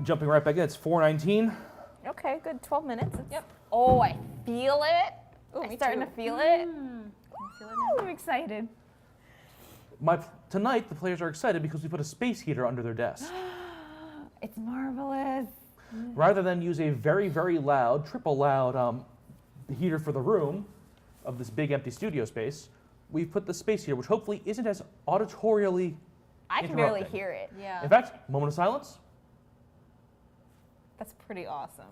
Jumping right back in, it's 4:19. Okay, good. 12 minutes. Yep. Oh, I feel it. Ooh, I'm me starting too. to feel it. I feel it now. I'm excited. Tonight, the players are excited because we put a space heater under their desk. It's marvelous. Rather than use a very, very loud, triple loud heater for the room of this big empty studio space, we've put the space heater, which hopefully isn't as auditorially I can barely interrupting. hear it. Yeah. In fact, moment of silence. That's pretty awesome.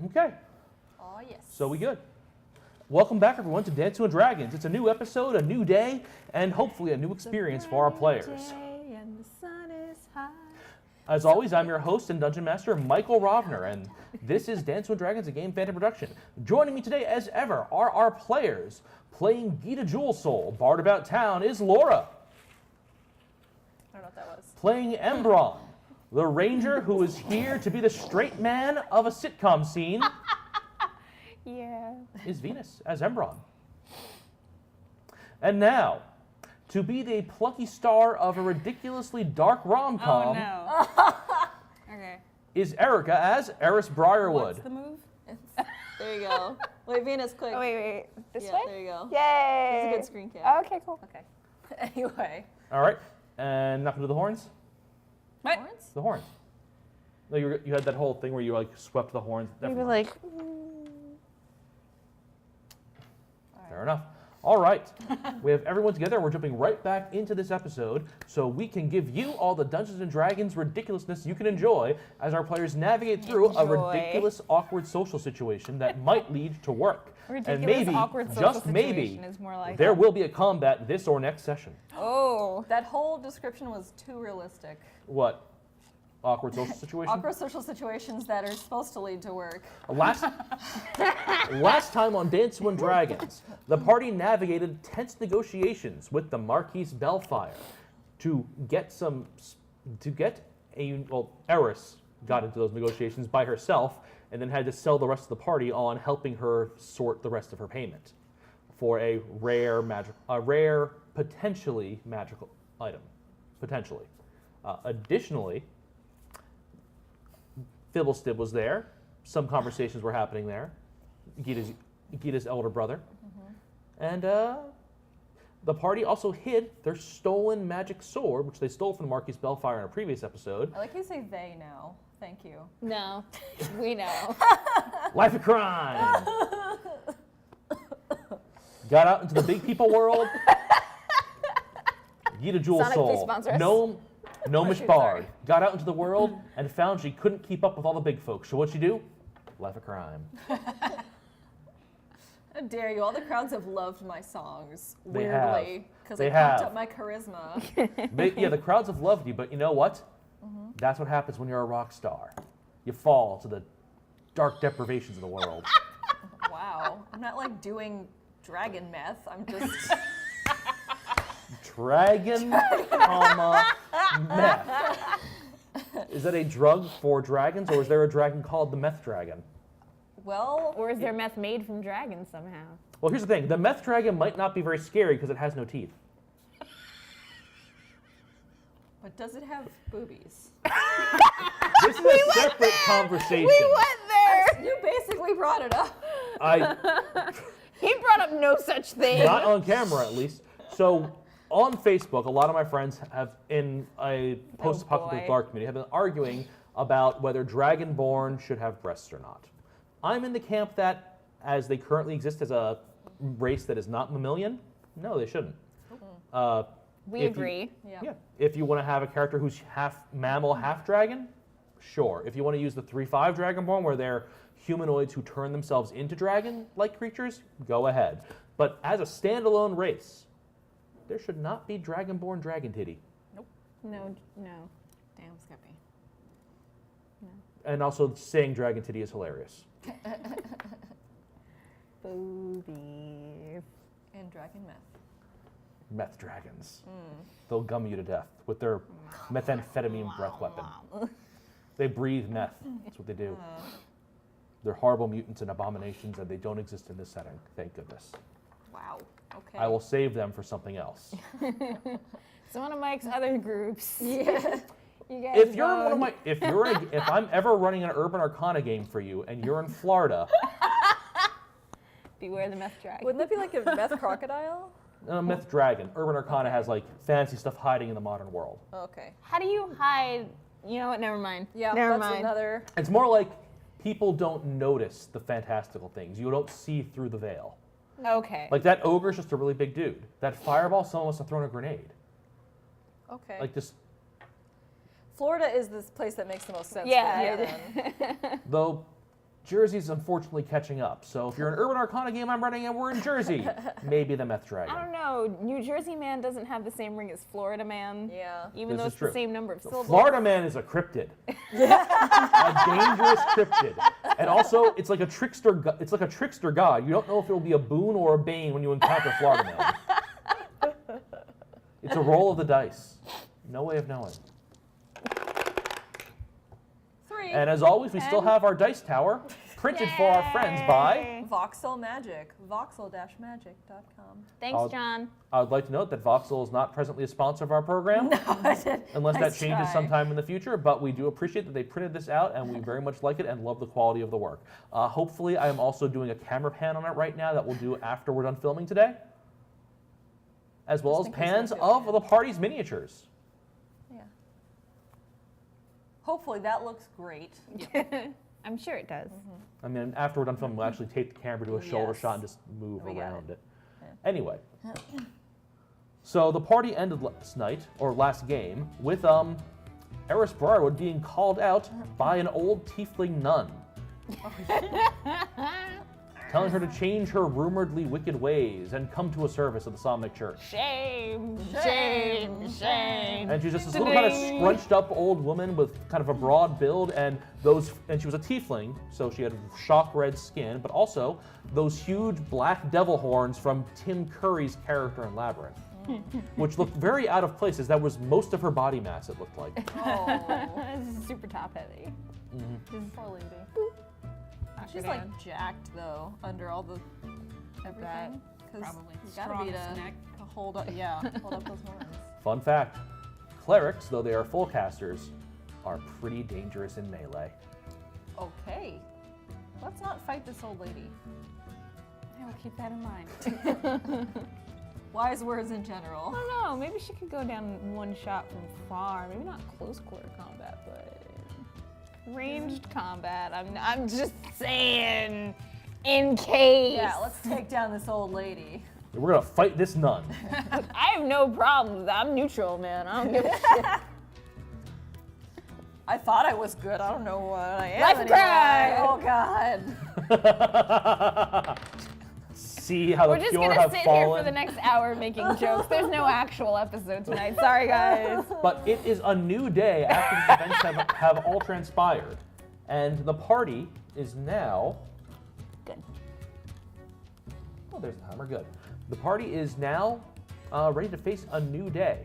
Okay, Oh, yes. so we good. Welcome back, everyone, to Dansu and Dragons. It's a new episode, a new day, and hopefully a new experience for our players. And the sun is high. As always, I'm your host and Dungeon Master, Michael Rovner, and this is Dansu and Dragons, a game phantom production. Joining me today, as ever, are our players. Playing Gita Jewelsoul, Bard About Town, is Laura. I don't know what that was. Playing Aembron, the ranger who is here to be the straight man of a sitcom scene, Yeah. is Venus as Aembron. And now, to be the plucky star of a ridiculously dark rom-com, no. Okay. is Erica as Eris Briarwood. What's the move? There you go. Wait, Venus, quick. Oh, wait. This Yeah, way? there you go. Yay. It's a good screen cap. Okay, cool. Okay. Anyway. All right, and not gonna do the horns? What? The horns. No, you had that whole thing where you like swept the horns. We Never were mind. like, Fair enough. All right, we have everyone together. We're jumping right back into this episode so we can give you all the Dungeons and Dragons ridiculousness you can enjoy as our players navigate through a Enjoy. ridiculous, awkward social situation that might lead to work. ridiculous, and maybe, awkward social just situation maybe, is more like there will be a combat this or next session. Oh. That whole description was too realistic. What? Awkward social situation? Awkward social situations that are supposed to lead to work. Last time on Dansu and Dragons, the party navigated tense negotiations with the Marquise Bellfire to get Eris got into those negotiations by herself and then had to sell the rest of the party on helping her sort the rest of her payment for a rare, potentially magical item. Potentially. Additionally, Fibblestib was there. Some conversations were happening there. Gita's elder brother. And the party also hid their stolen magic sword, which they stole from the Marquis Bellfire in a previous episode. I like you say they now. Thank you. No, we know. Life of crime! Got out into the big people world. Gita Sonic, please Jewelsoul, sponsor us. Gnomish Bard, got out into the world and found she couldn't keep up with all the big folks. So what'd she do? Life of crime. How dare you? All the crowds have loved my songs, They have. weirdly, because They I pumped have. up my charisma. Yeah, the crowds have loved you, but you know what? That's what happens when you're a rock star. You fall to the dark deprivations of the world. Wow. I'm not like doing dragon meth. I'm just. Dragon, meth. Is that a drug for dragons, or is there a dragon called the meth dragon? Well, Or is there meth made from dragons somehow? Well, here's the thing. The meth dragon might not be very scary because it has no teeth. but does it have boobies? This is a separate conversation. We went there. You basically brought it up. He brought up no such thing. Not on camera, at least. So, on Facebook, a lot of my friends have, in a post-apocalyptic boy. dark community, have been arguing about whether Dragonborn should have breasts or not. I'm in the camp that, as they currently exist as a race that is not mammalian, no, they shouldn't. We If you- agree. Yeah. If you want to have a character who's half mammal, half dragon, sure. If you want to use the 3/5 Dragonborn, where they're humanoids who turn themselves into dragon-like creatures, go ahead. But as a standalone race, there should not be Dragonborn dragon titty. No. Damn, Skippy. And also, saying dragon titty is hilarious. Boobies. And dragon meth. Meth dragons. They'll gum you to death with their methamphetamine breath weapon. They breathe meth. That's what they do. They're horrible mutants and abominations, and they don't exist in this setting. Thank goodness. Wow. Okay. I will save them for something else. It's one of Mike's other groups. Yeah. You guys If you're in one of boned. my, if I'm ever running an Urban Arcana game for you, and you're in Florida, Beware the meth dragon. Wouldn't that be like a meth crocodile? Myth Dragon, Urban Arcana has like fancy stuff hiding in the modern world. Okay. How do you hide? You know what? Never mind. Yeah, Never that's mind. another. It's more like people don't notice the fantastical things. You don't see through the veil. Okay. Like that ogre's just a really big dude. That fireball, someone must have thrown a grenade. Okay. Like just, Florida is this place that makes the most sense. Yeah. For me, then. though Jersey's unfortunately catching up. So if you're an Urban Arcana game I'm running and we're in Jersey, maybe the Meth Dragon. I don't know. New Jersey man doesn't have the same ring as Florida man. Yeah. Even This though is it's true. the same number of syllables. Florida man is a cryptid. A dangerous cryptid. And also, it's like a trickster. It's like a trickster god. You don't know if it'll be a boon or a bane when you encounter Florida man. It's a roll of the dice. No way of knowing. 3. And as always, we still have our dice tower printed for our friends by. Voxel Magic. Voxel-magic.com. Thanks, I'll- John. I would like to note that Voxel is not presently a sponsor of our program. Unless that Nice changes try. sometime in the future, but we do appreciate that they printed this out, and we very much like it and love the quality of the work. Hopefully, I am also doing a camera pan on it right now that we'll do after we're done filming today, as well Just as in case pans they do of it. the party's miniatures. Yeah. Hopefully that looks great. I'm sure it does. I mean, after we're done filming, we'll actually take the camera to a shoulder Yes. shot and just move We got around it. Yeah. Anyway, so the party ended last night, or last game, with Eris Briarwood being called out by an old tiefling nun, telling her to change her rumoredly wicked ways and come to a service of the Somnic Church. Shame, shame, shame. And she's just this little kind of scrunched up old woman with kind of a broad build, and she was a tiefling, so she had shock red skin, but also those huge black devil horns from Tim Curry's character in Labyrinth, which looked very out of place, as that was most of her body mass, it looked like. Oh, This is super top heavy. poor lady. Knock her She's down. like jacked though, under all the everything. 'Cause Probably you gotta be strongest to neck. hold up. Yeah, hold up those horns. Fun fact, clerics, though they are full casters, are pretty dangerous in melee. Okay, let's not fight this old lady. I will keep that in mind. Wise words in general. I don't know. Maybe she could go down one shot from far. Maybe not close quarter combat, but ranged combat. I'm just saying, in case. Yeah, let's take down this old lady. We're gonna fight this nun. I have no problem with that. I'm neutral, man. I don't give a shit. I thought I was good. I don't know what I am Life anymore. crime. Oh God. See how We're the just pure gonna have sit here fallen. for the next hour making jokes. There's no actual episode tonight. Sorry, guys. But it is a new day after the events have all transpired. And the party is now. Good. Oh, there's the timer. Good. The party is now ready to face a new day.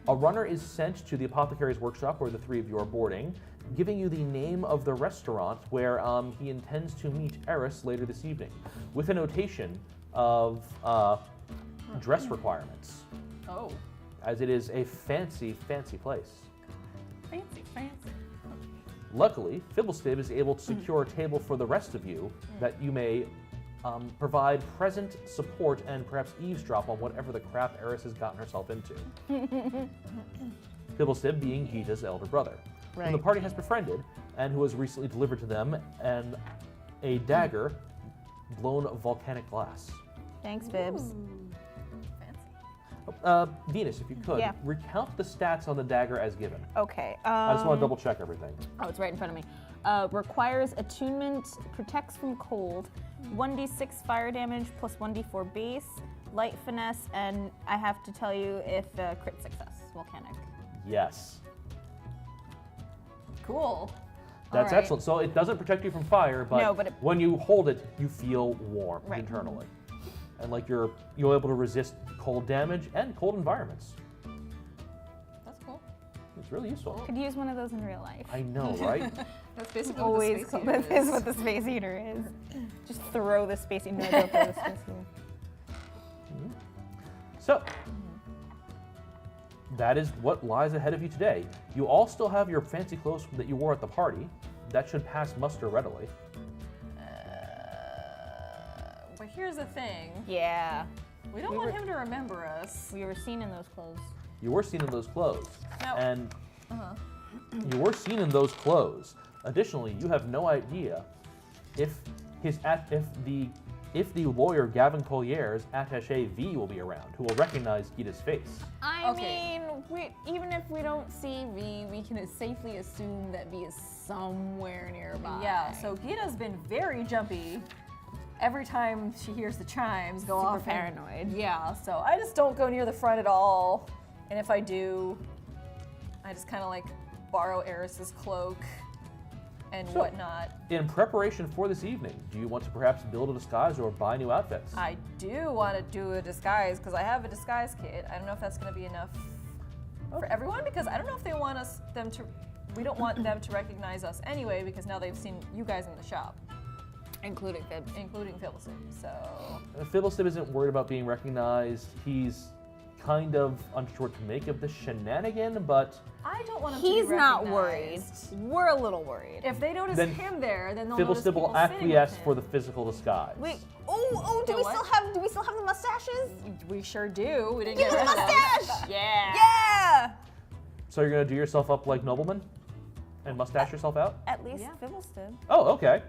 A runner is sent to the apothecary's workshop where the three of you are boarding, giving you the name of the restaurant where he intends to meet Eris later this evening, with a notation of dress requirements, Oh. as it is a fancy, fancy place. Fancy, fancy. Luckily, Fibblestib is able to secure a table for the rest of you that you may provide present support and perhaps eavesdrop on whatever the crap Eris has gotten herself into. Fibblestib being Gita's elder brother, whom the Right. party has befriended and who has recently delivered to them a dagger blown of volcanic glass. Thanks, Bibs. Fancy. Venus, if you could, Yeah. recount the stats on the dagger as given. Okay. I just want to double check everything. Oh, it's right in front of me. Requires attunement, protects from cold, 1d6 fire damage plus 1d4 base, light finesse, and I have to tell you if crit success, volcanic. Yes. Cool. That's All right. excellent. So it doesn't protect you from fire, but, No, but it- when you hold it, you feel warm Right. internally, and like you're able to resist cold damage and cold environments. That's cool. It's really useful. Could use one of those in real life. I know, right? That's basically Always what the space that is what the space heater is. Just throw the space heater. No, don't throw the space heater. So, that is what lies ahead of you today. You all still have your fancy clothes that you wore at the party. That should pass muster readily. But here's the thing. Yeah. We don't want him to remember us. We were seen in those clothes. You were seen in those clothes. No. And you were seen in those clothes. Additionally, you have no idea if the lawyer Gavin Collier's attaché V will be around, who will recognize Gita's face. I Okay. mean, even if we don't see V, we can safely assume that V is somewhere nearby. Yeah, so Gita's been very jumpy every time she hears the chimes go off. Super paranoid. Yeah, so I just don't go near the front at all. And if I do, I just kind of like borrow Eris's cloak and So- whatnot. In preparation for this evening, do you want to perhaps build a disguise or buy new outfits? I do want to do a disguise because I have a disguise kit. I don't know if that's going to be enough for everyone because I don't know if they want we don't want them to recognize us anyway because now they've seen you guys in the shop, Including Fib. including Philistine. So Fiddlestip isn't worried about being recognized. He's kind of unsure what to make of this shenanigan, but I don't want him to He's be not worried. recognized. We're a little worried. If they notice Then him there, then they'll notice Fiddlestip will people sitting with acquiesce him. for the physical disguise. Wait. Oh, Do do we what? still have the mustaches? We sure do. We didn't Give get me rid the of them. mustache! Yeah. Yeah! So you're gonna do yourself up like nobleman, and mustache yourself out? At least Yeah. Fibbles did. Oh, okay.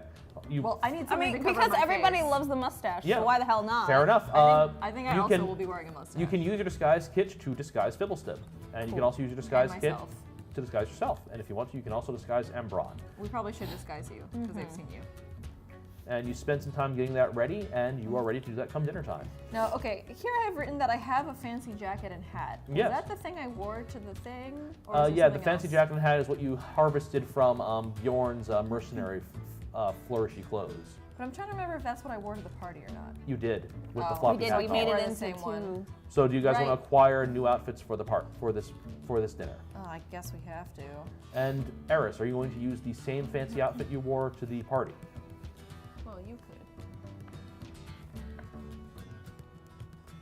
You Well, I need I something mean, to cover because my everybody face. loves the mustache, Yeah. so why the hell not? fair enough. I think I you also can, will be wearing a mustache. You can use your disguise kit to disguise Fiddlestip, and you can Cool. also use your disguise And kit myself. to disguise yourself. And if you want to, you can also disguise Aembron. We probably should disguise you because they've seen you. And you spend some time getting that ready, and you are ready to do that come dinner time. No, okay. Here I have written that I have a fancy jacket and hat. Yes. Is that the thing I wore to the thing? Or is it Yeah, the something fancy else? jacket and hat is what you harvested from Bjorn's mercenary flourishy clothes. But I'm trying to remember if that's what I wore to the party or not. You did with the Oh. floppy We did. hat We on. made Wear it the into same one. two. So do you guys want Right. to acquire new outfits for the for this dinner? Oh, I guess we have to. And Eris, are you going to use the same fancy outfit you wore to the party? Well, you could.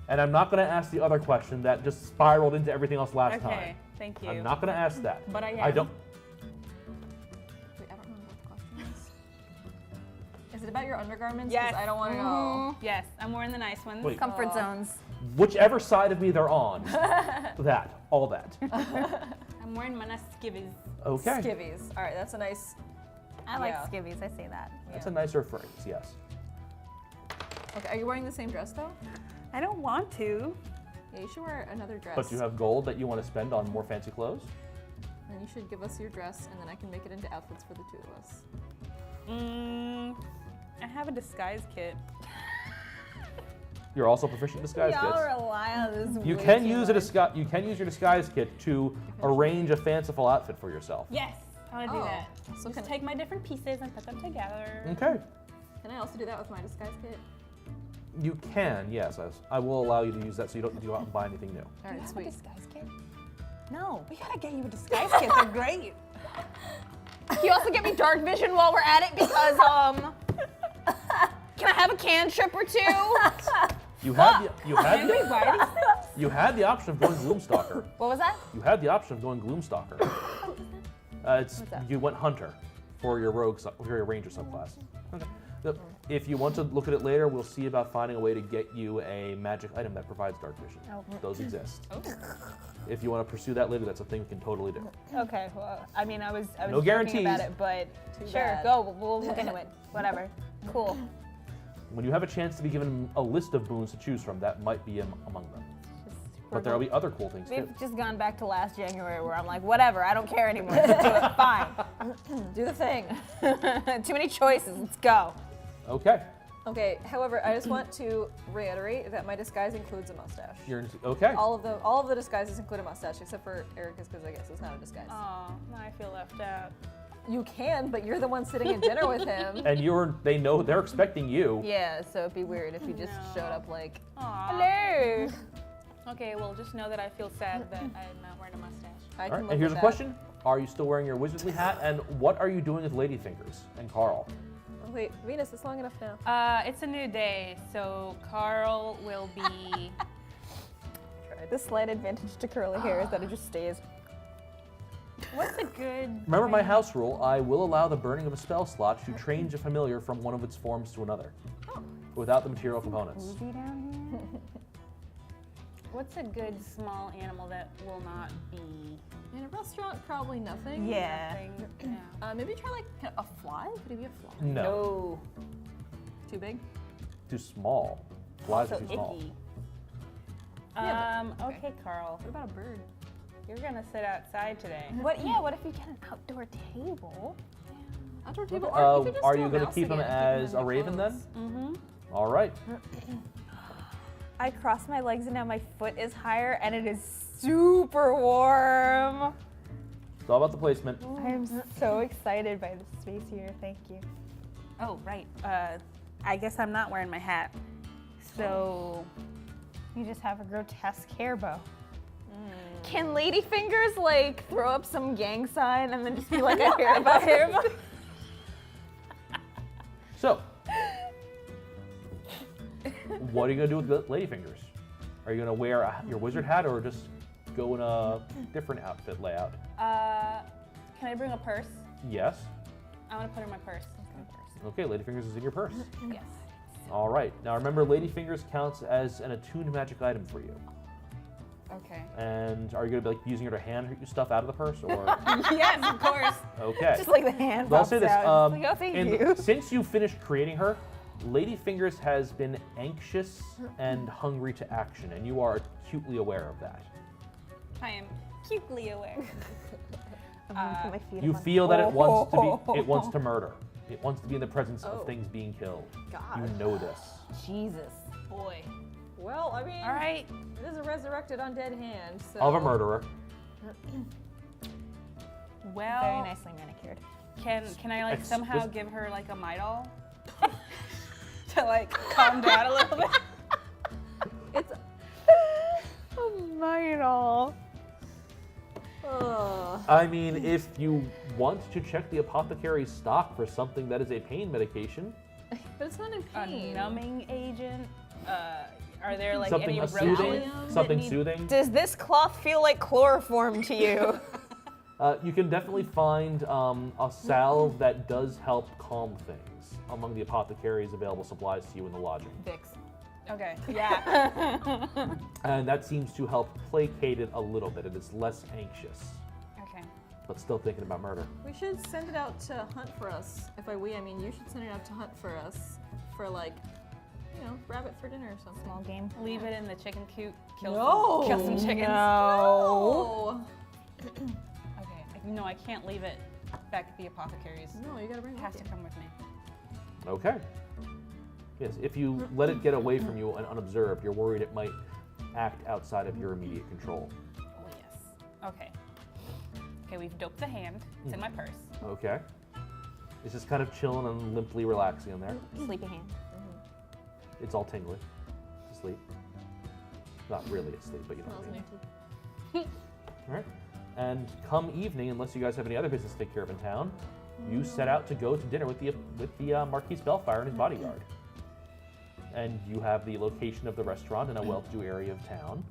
And I'm not going to ask the other question that just spiraled into everything else last Okay, time. thank you. I'm not going to ask that. But I I am. don't. Wait, I don't remember what the question is. Is it about your undergarments? Yes. 'Cause I don't want to know. Yes, I'm wearing the nice ones. Wait. Comfort zones. Whichever side of me they're on, all that. I'm wearing my nice skivvies. Okay. Skivvies. All right, that's a nice. I like Yeah. skivvies, I say that. That's a nicer phrase, yes. Okay, are you wearing the same dress though? I don't want to. Yeah, you should wear another dress. But you have gold that you want to spend on more fancy clothes? Then you should give us your dress, and then I can make it into outfits for the two of us. I have a disguise kit. You're also proficient in disguise Y'all kits. rely on this. You way can too use much. you can use your disguise kit to arrange a fanciful outfit for yourself. Yes, I want to do Oh, that. so Just can- take my different pieces and put them together. Okay. Can I also do that with my disguise kit? You can, yes. I will allow you to use that so you don't need to go out and buy anything new. All Do you right, have sweet. a disguise kit? No. We gotta get you a disguise kit. They're great. Can you also get me dark vision while we're at it? Because, can I have a cantrip or two? You had Wait, why are these you had the option of going Gloomstalker. What was that? You had the option of going Gloomstalker. You went Hunter for your Ranger subclass. Okay. If you want to look at it later, we'll see about finding a way to get you a magic item that provides dark vision. Those exist. If you want to pursue that later, that's a thing we can totally do. Okay, well, I mean, I was No joking guarantees. about it, but sure, bad. go. We'll look into it. Whatever. Cool. When you have a chance to be given a list of boons to choose from, that might be among them. But there'll be other cool things too. We've just gone back to last January where I'm like, whatever, I don't care anymore. Let's do it. Fine. Do the thing. Too many choices. Let's go. Okay. Okay. However, I just want to reiterate that my disguise includes a mustache. You're okay. All of the disguises include a mustache, except for Erica's, because I guess it's not a disguise. Oh, now I feel left out. You can, but you're the one sitting at dinner with him. And they know they're expecting you. Yeah, so it'd be weird if you just No. showed up like, Aw. hello. Okay, well, just know that I feel sad that I'm not wearing a mustache. I All can right. live And here's with a that. question: are you still wearing your wizardly hat? And what are you doing with Ladyfingers and Carl? Oh, wait, Venus, it's long enough now. It's a new day, so Carl will be Tried. The slight advantage to curly hair is that it just stays. What's a good? Remember my house rule, I will allow the burning of a spell slot to change a familiar from one of its forms to another. Without the material components. Cozy down here. What's a good small animal that will not be? In a restaurant, probably nothing. Yeah. Nothing? Yeah. Maybe try like a fly. Could it be a fly? No. Too big? Too small. Flies are So too small. icky. Yeah, but- Okay, Carl. What about a bird? You're gonna sit outside today. What? Yeah. What if you get an outdoor table? Outdoor table. Okay, Or you could just are do you a gonna mouse keep him again, as in a your raven then? clothes. Mm-hmm. All right. I cross my legs and now my foot is higher and it is super warm. It's all about the placement. I am so excited by the space here. Thank you. Oh, right. I guess I'm not wearing my hat. So, You just have a grotesque hair bow. Can Ladyfingers like throw up some gang sign and then just be like a hair bow? So, what are you gonna do with the ladyfingers? Are you gonna wear your wizard hat or just go in a different outfit layout? can I bring a purse? Yes. I want to put it in my purse. Okay, ladyfingers is in your purse. Yes. All right. Now remember, ladyfingers counts as an attuned magic item for you. Okay. And are you gonna be like using her to hand stuff out of the purse, or Yes, of course. okay? Just like the hand Well, I'll pops say this. out. Just like, oh, thank and you. since you finished creating her, Ladyfingers has been anxious and hungry to action, and you are acutely aware of that. I am acutely aware. I'm gonna put my feet You up on- feel that it wants to murder. It wants to be in the presence of Oh. things being killed. God. You know this. Jesus. Boy. Well, I mean, All right. it is a resurrected undead hand, so. Of a murderer. Well, Very nicely manicured. can I like It's- somehow this- give her like a Midol to like calm down a little bit? It's. Vital. I mean, if you want to check the apothecary's stock for something that is a pain medication, But it's not in A pain. numbing agent. Are there like something any soothing, roaches? that something need- soothing. Does this cloth feel like chloroform to you? You can definitely find a salve that does help calm things among the apothecary's available supplies to you in the lodging. Vicks. Okay. Yeah. And that seems to help placate it a little bit. It is less anxious, Okay. but still thinking about murder. We should send it out to hunt for us. If by we, I mean you should send it out to hunt for us. For like, you know, rabbit for dinner or something. Small game. Leave it in the chicken coop. Kill No. some chickens. Oh. Okay. No, I can't leave it back at the apothecary's. No, you gotta bring It it has with to you. come with me. Okay. Yes, if you let it get away from you and unobserved, you're worried it might act outside of your immediate control. Oh yes. Okay. Okay, we've doped the hand. It's in my purse. Okay. It's just kind of chilling and limply relaxing in there. Sleepy hand. It's all tingly. To sleep. Not really asleep, but you know Smells what I mean. minty. All right. And come evening, unless you guys have any other business to take care of in town, you set out to go to dinner with the Marquis Bellfire and his bodyguard. And you have the location of the restaurant in a well-to-do area of town.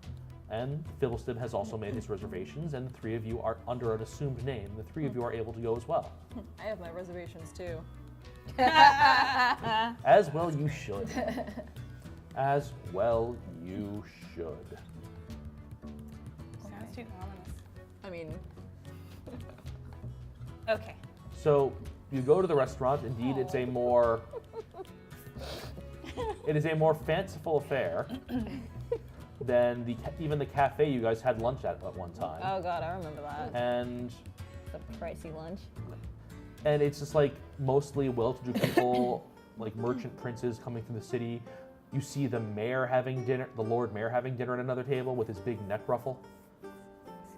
And Philistine has also made his reservations, and the three of you are under an assumed name. The three of you are able to go as well. I have my reservations too. As well you should. As well you should. Sounds too ominous. I mean, Okay. So you go to the restaurant. Indeed, it's a more fanciful affair than even the cafe you guys had lunch at one time. Oh god, I remember that. And The pricey lunch. it's just like mostly well-to-do people, like merchant princes coming through the city. You see the mayor having dinner, the Lord Mayor having dinner at another table with his big neck ruffle.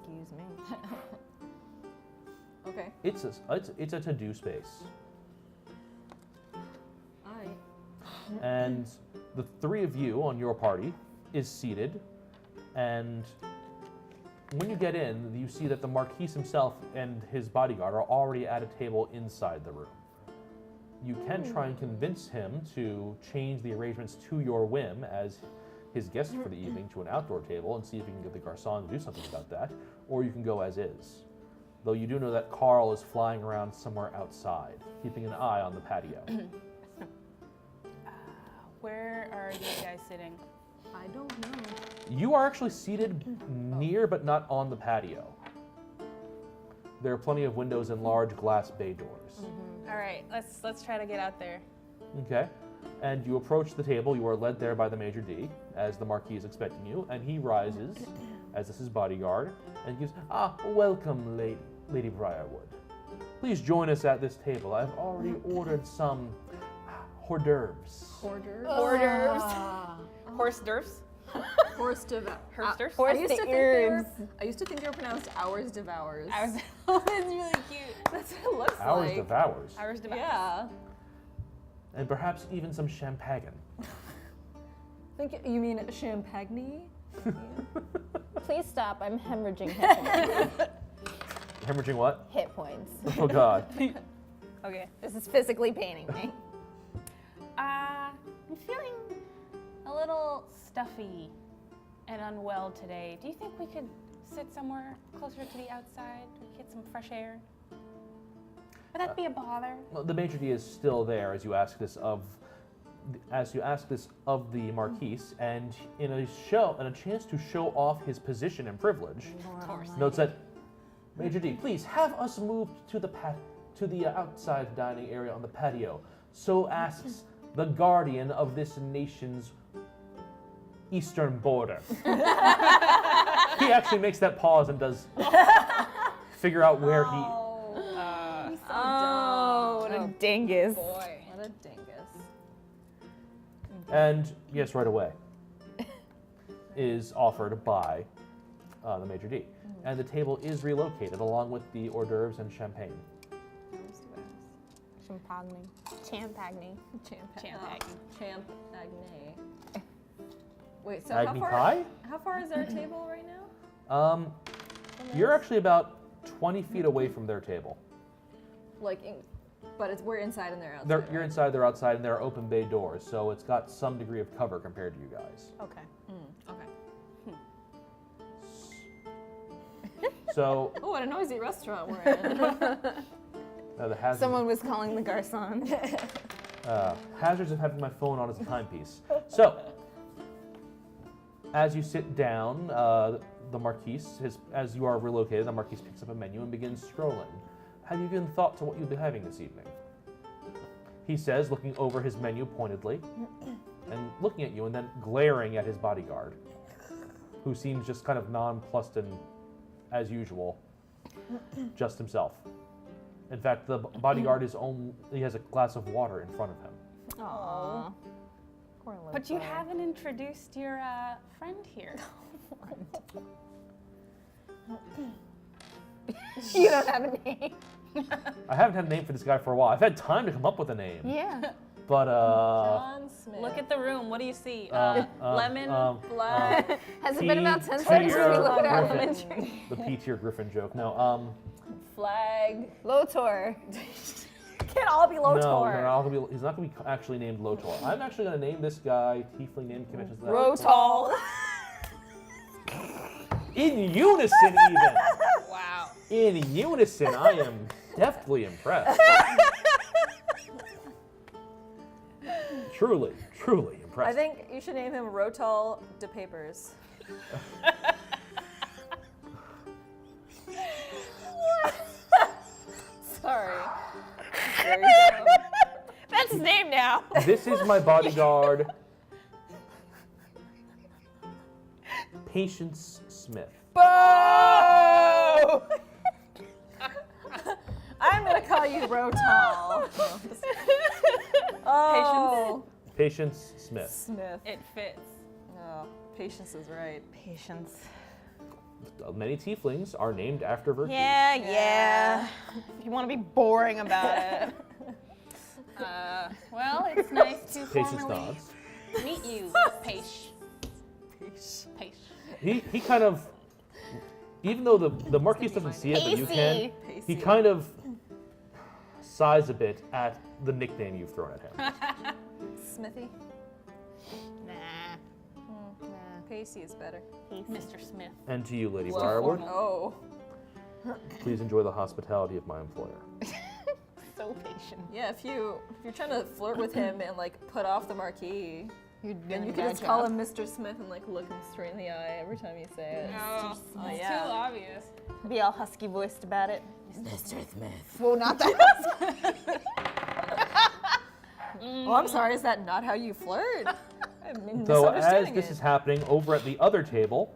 Excuse me. okay. It's a to-do space. And the three of you on your party is seated, and when you get in, you see that the Marquis himself and his bodyguard are already at a table inside the room. You can try and convince him to change the arrangements to your whim, as his guest for the evening to an outdoor table and see if you can get the garçon to do something about that, or you can go as is. Though you do know that Carl is flying around somewhere outside, keeping an eye on the patio. Where are you guys sitting? I don't know. You are actually seated near but not on the patio. There are plenty of windows and large glass bay doors. All right, let's try to get out there. Okay. And you approach the table. You are led there by the Major D, as the Marquis is expecting you, and he rises, as this is bodyguard, and gives, welcome, Lady Briarwood. Please join us at this table. I've already ordered some hors d'oeuvres. Hoarders. Orders. Horse derfs? Horse devour. Hersters? I used to think they were pronounced hours devours. That's really cute. That's what it looks Hours like. devours. Hours devours. Yeah. And perhaps even some champagne. Think you mean champagne? Please stop. I'm hemorrhaging hit points. Hemorrhaging what? Hit points. Oh, God. Okay. This is physically paining me. I'm feeling a little stuffy and unwell today. Do you think we could sit somewhere closer to the outside to get some fresh air? Would that be a bother? Well, the Major D is still there as you ask this of the Marquise, and in a chance to show off his position and privilege, Of course. notes that Major D, please have us moved to the outside dining area on the patio. So asks the guardian of this nation's eastern border. He actually makes that pause and does figure out where he. He's so Oh, what a dingus. boy. What a dingus. And yes, right away, is offered by the Major D. And the table is relocated along with the hors d'oeuvres and champagne. Champagne. Champagne. Champagne. Wait, so Agni Kai? how far is our table right now? You're actually about 20 feet away from their table. But we're inside and they're outside. You're inside, they're outside, and there are open bay doors, so it's got some degree of cover compared to you guys. Okay. Okay. So, Oh, what a noisy restaurant we're in. the hazards, Someone was calling the garçon. hazards of having my phone on as a timepiece. So, as you sit down, the Marquise, as you are relocated, the Marquise picks up a menu and begins scrolling. Have you given thought to what you'll be having this evening? He says, looking over his menu pointedly, and looking at you, and then glaring at his bodyguard, who seems just kind of nonplussed and, as usual, just himself. In fact, the bodyguard he has a glass of water in front of him. Aww. But you haven't introduced your friend here. You don't have a name. I haven't had a name for this guy for a while. I've had time to come up with a name, Yeah. but John Smith. Look at the room. What do you see? Um, Lemon, Black. Has it been about 10 P- seconds since we tier looked at Griffin. elementary? The P tier Griffin joke. No, Flag. Lotor. Can't all be no, Lotor. he's not gonna be actually named Lotor. I'm actually gonna name this guy Tiefling name conventions. Rotal. In unison, even. Wow. In unison, I am deftly impressed. Truly, truly impressed. I think you should name him Rotal de Papers. Sorry. Very dumb. That's his name now. This is my bodyguard, Patience Smith. Boo! I'm gonna call you Rotal. Oh, Patience Smith. Smith. It fits. Oh, Patience is right. Patience. Many tieflings are named after virtues. Yeah. If you want to be boring about it. Well, it's nice to Patience formally nods. meet you, Paige. Paige. He kind of, even though the Marquis doesn't see it, but you can, he kind of sighs a bit at the nickname you've thrown at him. Smithy. Nah. Pacey is better. Mr. Smith. And to you, Lady Whoa. Briarwood, Oh. please enjoy the hospitality of my employer. So patient. Yeah, if you're trying to flirt with him and like put off the marquee, You're then doing you a can bad just call job. him Mr. Smith and like look him straight in the eye every time you say it. No, Oh, it's yeah. too obvious. Be all husky voiced about it. Mr. Smith. Well, not that. Oh, I'm sorry. Is that not how you flirt? I'm So as misunderstanding this it. is happening over at the other table,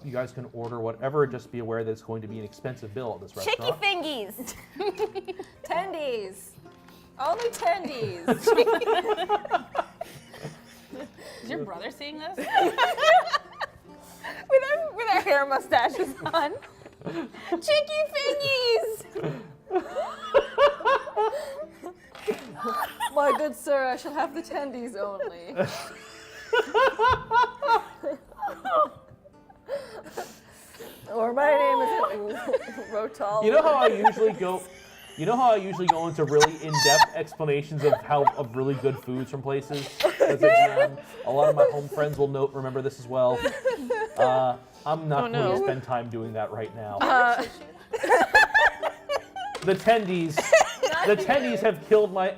you guys can order whatever. Just be aware that it's going to be an expensive bill at this Chickie restaurant. fingees. Tendies. Only tendies. Is your brother seeing this? with our hair mustaches on. Chickie fingees. My good sir, I shall have the tendies only. Or my name is Rotal. You know how I usually go. You know how I usually go into really in-depth explanations of really good foods from places. As a GM? A lot of my home friends will remember this as well. I'm not going to spend time doing that right now. The tendies have killed my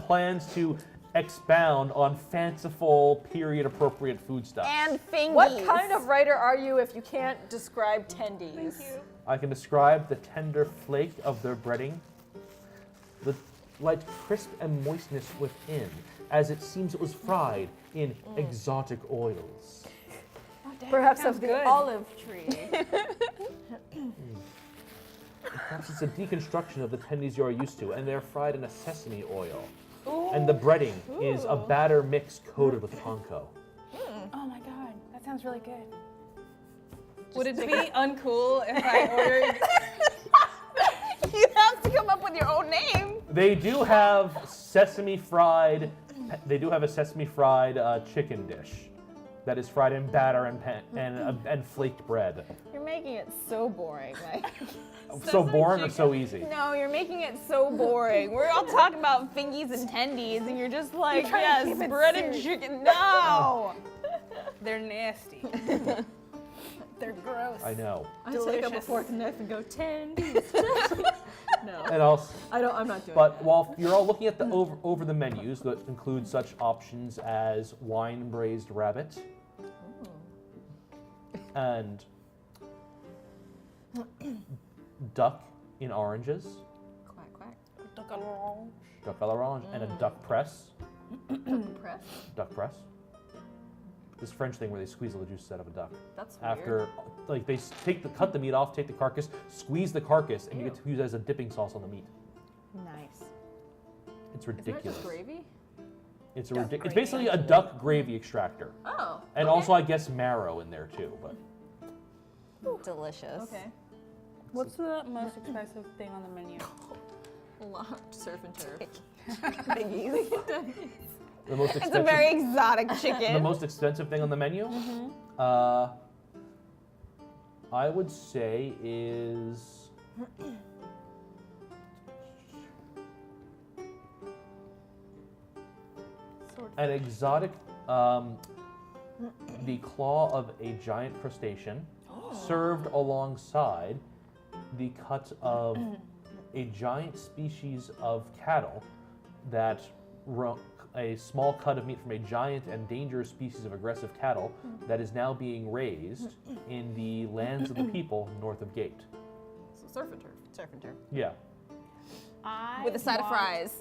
plans to expound on fanciful, period-appropriate food stuff. And fingees. What kind of writer are you if you can't describe tendies? Thank you. I can describe the tender flake of their breading, the light crisp and moistness within, as it seems it was fried in exotic oils. Perhaps of the good. olive tree. Perhaps it's a deconstruction of the tendies you are used to, and they're fried in a sesame oil. And the breading is a batter mix coated with panko. Oh my god, that sounds really good. Would it be uncool if I ordered? You have to come up with your own name. They do have sesame fried. They do have a sesame fried chicken dish that is fried in batter and flaked bread. You're making it so boring. Like, So boring or so easy? no, you're making it so boring. We're all talking about fingees and tendies, and you're just like, yes, bread and chicken. No. They're nasty. They're gross. I know. I take up a Delicious. fork and knife and go tendies. No, And also, I'm not doing but while you're all looking at the over the menus that include such options as wine braised rabbit and duck in oranges, it. Quack, quack. duck à l'orange, and a duck press. Press. Duck press. This French thing where they squeeze all the juices out of a duck. That's weird. After, like, they cut the meat off, take the carcass, squeeze the carcass, and you get to use it as a dipping sauce on the meat. Nice. It's Isn't it ridiculous. just gravy? It's a Duck it's gravy. basically a duck gravy extractor, Oh. and okay. also I guess marrow in there too. But Delicious. Okay. What's the most expensive thing on the menu? A lot. Surf and turf. the most It's a expensive, very exotic the chicken. most expensive thing on the menu, I would say is an exotic, the claw of a giant crustacean, served alongside the cut of a giant species of cattle that a small cut of meat from a giant and dangerous species of aggressive cattle that is now being raised in the lands of the people north of Gate. So surf and turf. Surf and turf. Yeah. With a side of fries.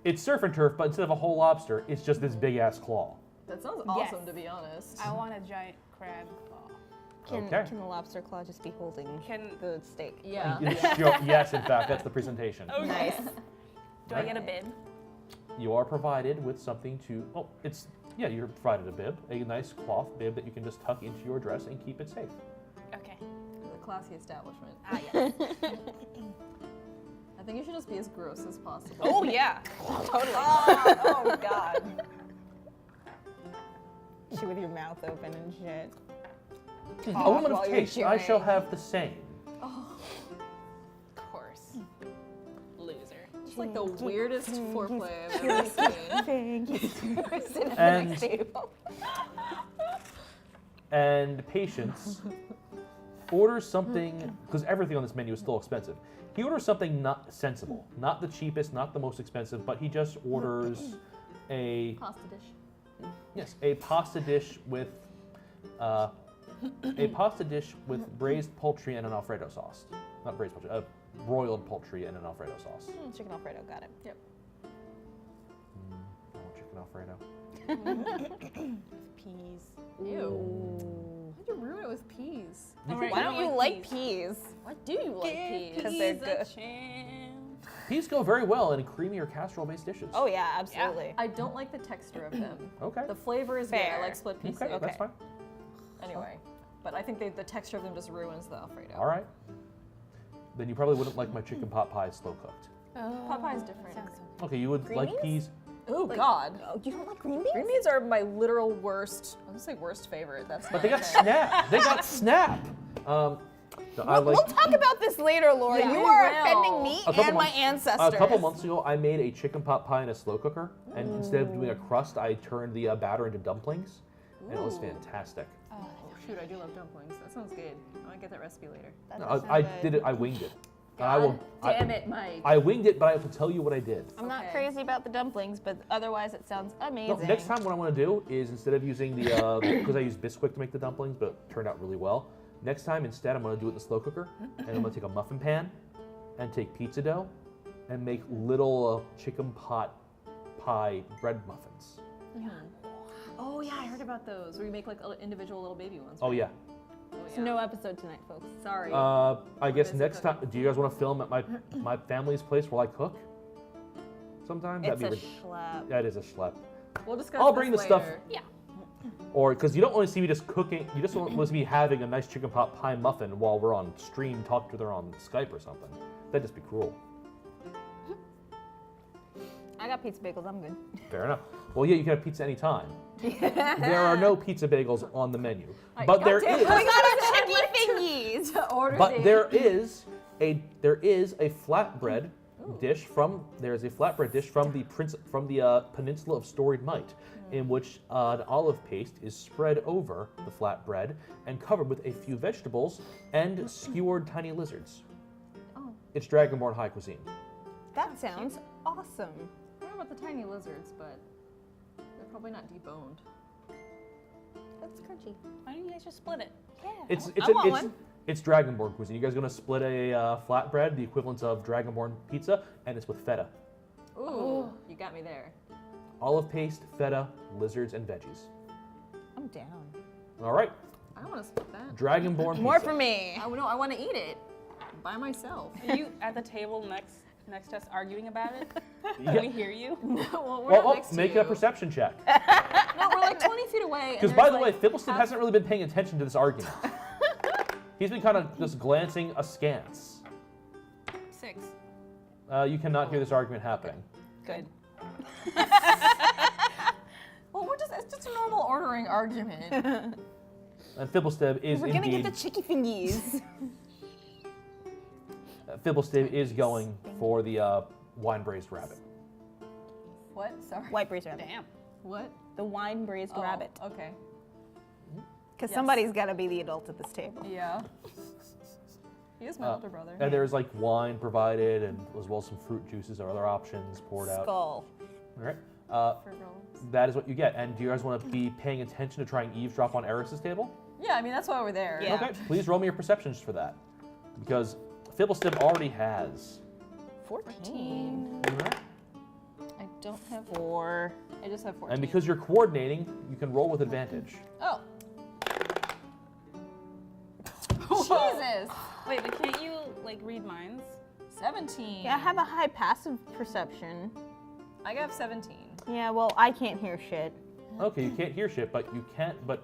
It's surf and turf, but instead of a whole lobster, it's just this big ass claw. That sounds awesome, Yes. to be honest. I want a giant crab claw. Okay. Can the lobster claw just be holding Can the steak? Yeah. Yes, in fact, that's the presentation. Nice. do I get a bib? You are provided with something to. Oh, it's you're provided a bib, a nice cloth bib that you can just tuck into your dress and keep it safe. Okay. The classy establishment. Ah, yes. I think you should just be as gross as possible. Oh yeah. Totally. Oh God. Shit with your mouth open and shit. A woman while of you're taste, I shall chewing. have the same. Of course. Loser. It's like the weirdest foreplay I've ever seen. Fingees. And and Patience orders something, because everything on this menu is still expensive. He orders something not sensible, not the cheapest, not the most expensive, but he just orders a Pasta dish. yes, a pasta dish with braised poultry and an Alfredo sauce. Not braised poultry, broiled poultry and an Alfredo sauce. Chicken Alfredo, got it. Yep. I want chicken Alfredo. Peas. Ew. Why'd you ruin it with peas? Alright, Why don't you like peas? peas? Why do you like peas? Because they're good. Peas go very well in creamy or casserole-based dishes. Oh yeah, absolutely. I don't like the texture of them. Okay. The flavor is good. I Fair. like split pea Okay, soup. that's fine. Anyway, but I think the texture of them just ruins the Alfredo. All right. Then you probably wouldn't like my chicken pot pie slow cooked. Pot pie is different. Okay, you would Green like beans? peas. Oh God. Oh, you don't like green beans? Green beans are my literal worst. I was gonna say worst favorite. That's. But they got snap. They got snap. So I like. We'll talk about this later, Laura. Yeah, you we are will. offending me A couple and my months- ancestors. A couple months ago, I made a chicken pot pie in a slow cooker, and instead of doing a crust, I turned the batter into dumplings, and it was Ooh. fantastic. Oh shoot! I do love dumplings. That sounds good. I want to get that recipe later. That No, does I sound did good. it. I winged it. And I will. Damn it, Mike. I winged it, but I have to tell you what I did. I'm not Okay. crazy about the dumplings, but otherwise it sounds amazing. No, next time, what I want to do is instead of using the because I used Bisquick to make the dumplings, but it turned out really well. Next time, instead, I'm going to do it in the slow cooker, and I'm going to take a muffin pan, and take pizza dough, and make little chicken pot pie bread muffins. Oh yeah, I heard about those. Where you make like individual little baby ones. Oh right? yeah. Oh, It's no episode tonight, folks. Sorry. I guess busy next time, cooking. do you guys want to film at my family's place while I cook? Sometime It's a rid- schlep. that is a schlep. We'll discuss. I'll bring this the stuff. later. Yeah. Or because you don't want to see me just cooking, you just want to see me having a nice chicken pot pie muffin while we're on stream, talk to her on Skype or something. That'd just be cruel. I got pizza bagels. I'm good. Fair enough. Well, yeah, you can have pizza anytime. There are no pizza bagels on the menu, Right, but there goddamn is. We got our chicky fingies. To order But the- there is a flatbread dish from the peninsula of Storied Might, in which an olive paste is spread over the flatbread and covered with a few vegetables and skewered tiny lizards. Oh. It's Dragonborn high cuisine. That sounds awesome. I don't know about the tiny lizards, but they're probably not deboned. That's crunchy. Why don't you guys just split it? Yeah. It's Dragonborn cuisine. You guys are gonna split a flatbread, the equivalent of Dragonborn pizza, and it's with feta. Ooh, you got me there. Olive paste, feta, lizards, and veggies. I'm down. All right, I want to split that. Dragonborn More pizza. for me. No, I want to eat it by myself. Are you at the table next to us arguing about it? Yeah. Can we hear you? Well, we're Well, not next to make you. a perception check. No, we're like 20 feet away. Because by the way, Fibbleston hasn't really been paying attention to this argument. He's been kind of just glancing askance. 6. You cannot hear this argument happening. Good. Well, it's just a normal ordering argument. And Fibbleston is We're gonna indeed. get the chicky fingies. Fibbleston is going for the wine braised rabbit. What? Sorry. White braised rabbit. Damn. What? The wine braised Oh, rabbit. Okay. Because Yes. somebody's got to be the adult at this table. Yeah. He is my older brother. And there's like wine provided, and as well as some fruit juices or other options poured out. Skull. All right. For girls. That is what you get. And do you guys want to be paying attention to trying eavesdrop on Eris's table? Yeah, I mean that's why we're there. Yeah. Okay. Please roll me your perceptions for that, because Fibbleston already has. 14. All right. I don't have 4. I just have 14. And because you're coordinating, you can roll with advantage. Oh. Jesus. Wait, but can't you like read minds? 17. Yeah, I have a high passive perception. I got 17. Yeah, well, I can't hear shit. Okay, you can't hear shit, but you can't. But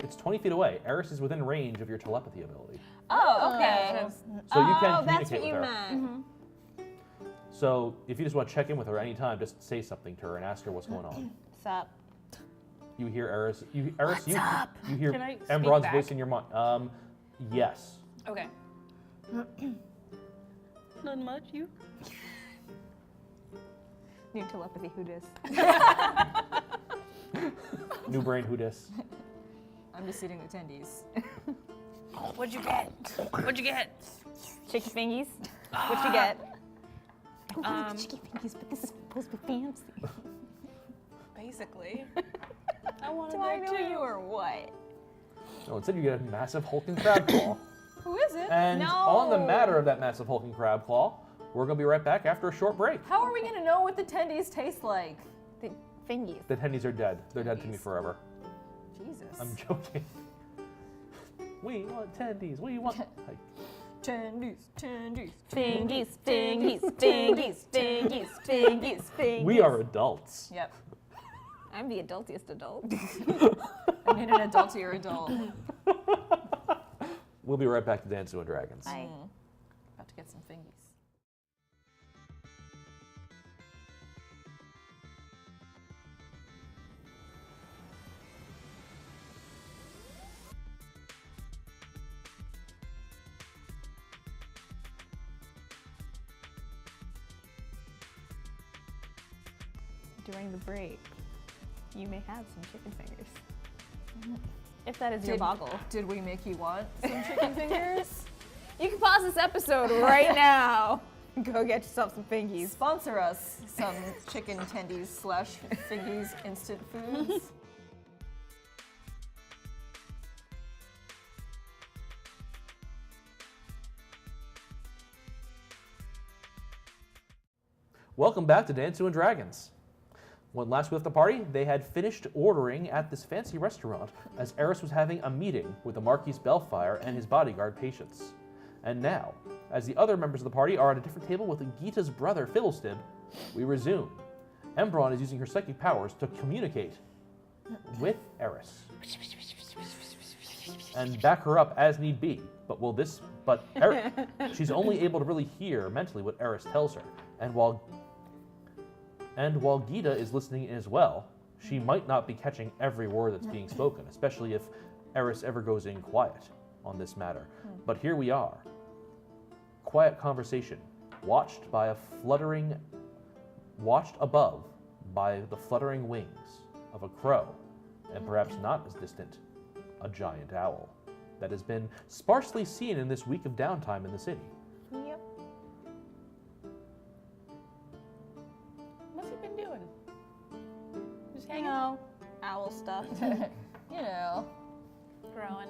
it's 20 feet away. Eris is within range of your telepathy ability, Oh, okay. so you can Oh, communicate that's what with you her. meant. So if you just want to check in with her anytime, just say something to her and ask her what's going on. Sup? You hear Eris. You hear Can I speak Aembron's back? voice in your mind. Yes. Okay. Not much, you? New telepathy, who dis? New brain, who dis? I'm just eating the attendees. What'd you get? What'd you get? Chicky fingies. What you get? Chicky fingies, but this is supposed to be fancy. Basically. I wanted Do I that know too. you or what? No, instead you get a massive hulking crab claw. Who is it? And on the No. matter of that massive hulking crab claw, we're going to be right back after a short break. How are we gonna know what the tendies taste like? The fingies. The tendies are dead. They're dead to me forever. Jesus. I'm joking. We want tendies. We want... Like, Tendies, tendies. Fingies, fingies, fingies, fingies, fingies, fingies. we are adults. Yep. I'm the adultiest adult. I need an adultier adult. We'll be right back to Dansu and Dragons. Bye. About to get some fingies. During the break, you may have some chicken fingers. If that is your boggle. Did we make you want some chicken fingers? You can pause this episode right now. Go get yourself some fingies. Sponsor us some chicken tendies / fingies instant foods. Welcome back to Dansu and Dragons. When last we left the party, they had finished ordering at this fancy restaurant as Eris was having a meeting with the Marquis Bellfire and his bodyguard Patience. And now, as the other members of the party are at a different table with Gita's brother Fiddlestib, we resume. Aembron is using her psychic powers to communicate with Eris and back her up as need be. She's only able to really hear mentally what Eris tells her. And while Gita is listening as well, she might not be catching every word that's being spoken, especially if Eris ever goes in quiet on this matter. But here we are. Quiet conversation, watched above by the fluttering wings of a crow, and perhaps not as distant, a giant owl that has been sparsely seen in this week of downtime in the city. Yep. What's he been doing? Just You hanging know, owl stuff. You know, growing.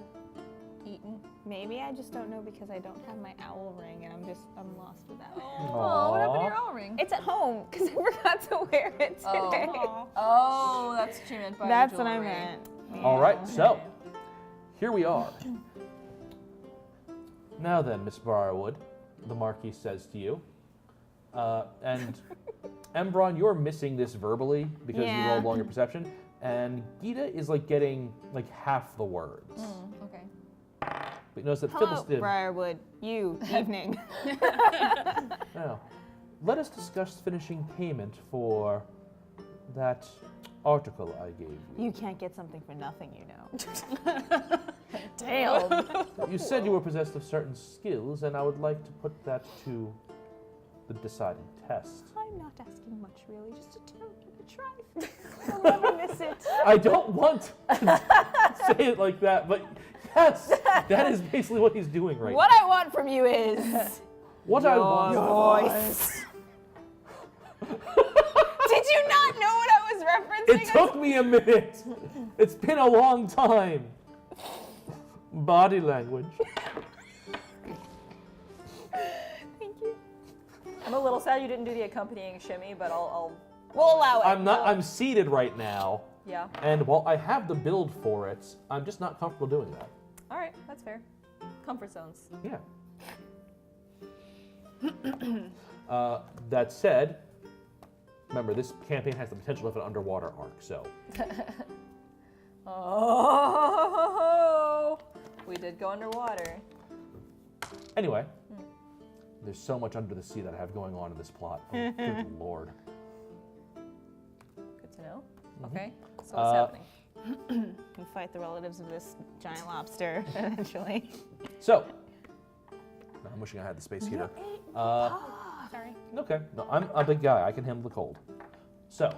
eating. Maybe I just don't know because I don't have my owl ring and I'm lost without it. Oh, what happened to your owl ring? It's at home because I forgot to wear it today. Oh, that's what you meant by That's what I jewelry. meant. All right, so here we are. Now then, Miss Briarwood, the Marquis says to you, and Aembron, you're missing this verbally because you rolled along your perception, and Gita is like getting like half the words. Okay. But you notice that Hello, Fiddlestib. Briarwood. Evening. Now, let us discuss finishing payment for that article I gave you. You can't get something for nothing, you know. Damn. You said you were possessed of certain skills, and I would like to put that to the deciding test. I'm not asking much, really. Just a try. I'll never miss it. I don't want to say it like that, but yes, that is basically what he's doing right What now. I want from you is What I want. voice. Did you not know what I was referencing? It took me a minute. It's been a long time. Body language. Thank you. I'm a little sad you didn't do the accompanying shimmy, but I'll We'll allow it. I'm seated right now, yeah. and while I have the build for it, I'm just not comfortable doing that. All right, that's fair. Comfort zones. Yeah. That said, remember, this campaign has the potential of an underwater arc, so. Oh, we did go underwater. Anyway, there's so much under the sea that I have going on in this plot. Oh, good lord. Good to know. Okay, so what's happening? And fight the relatives of this giant lobster eventually. So, I'm wishing I had the space heater. Sorry. Okay, no, I'm a big guy. I can handle the cold. So,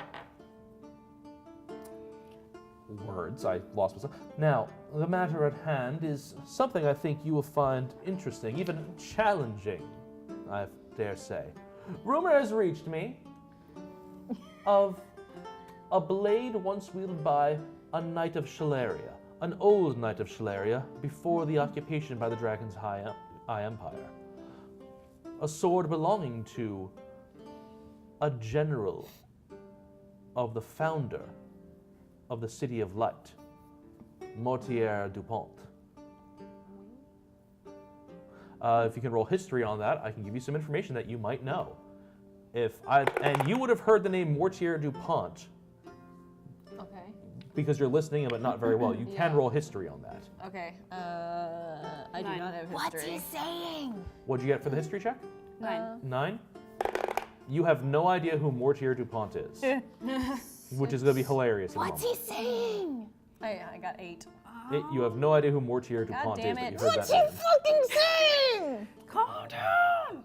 words. I lost myself. Now, the matter at hand is something I think you will find interesting, even challenging, I dare say. Rumor has reached me of a blade once wielded by a knight of Shalaria, an old knight of Shalaria before the occupation by the Dragon's High Empire. A sword belonging to a general of the founder of the City of Light, Mortier Dupont. If you can roll history on that, I can give you some information that you might know. And you would have heard the name Mortier Dupont Okay. because you're listening, but not very well. You can Yeah. roll history on that. Okay. I do 9. not have What's history. he saying? What'd you get for the history check? 9. 9? You have no idea who Mortier Dupont is, which is going to be hilarious in a What's moment. he saying? I got 8. You have no idea who Mortier Dupont is, damn but it. you heard What's that he name. fucking saying? Calm down.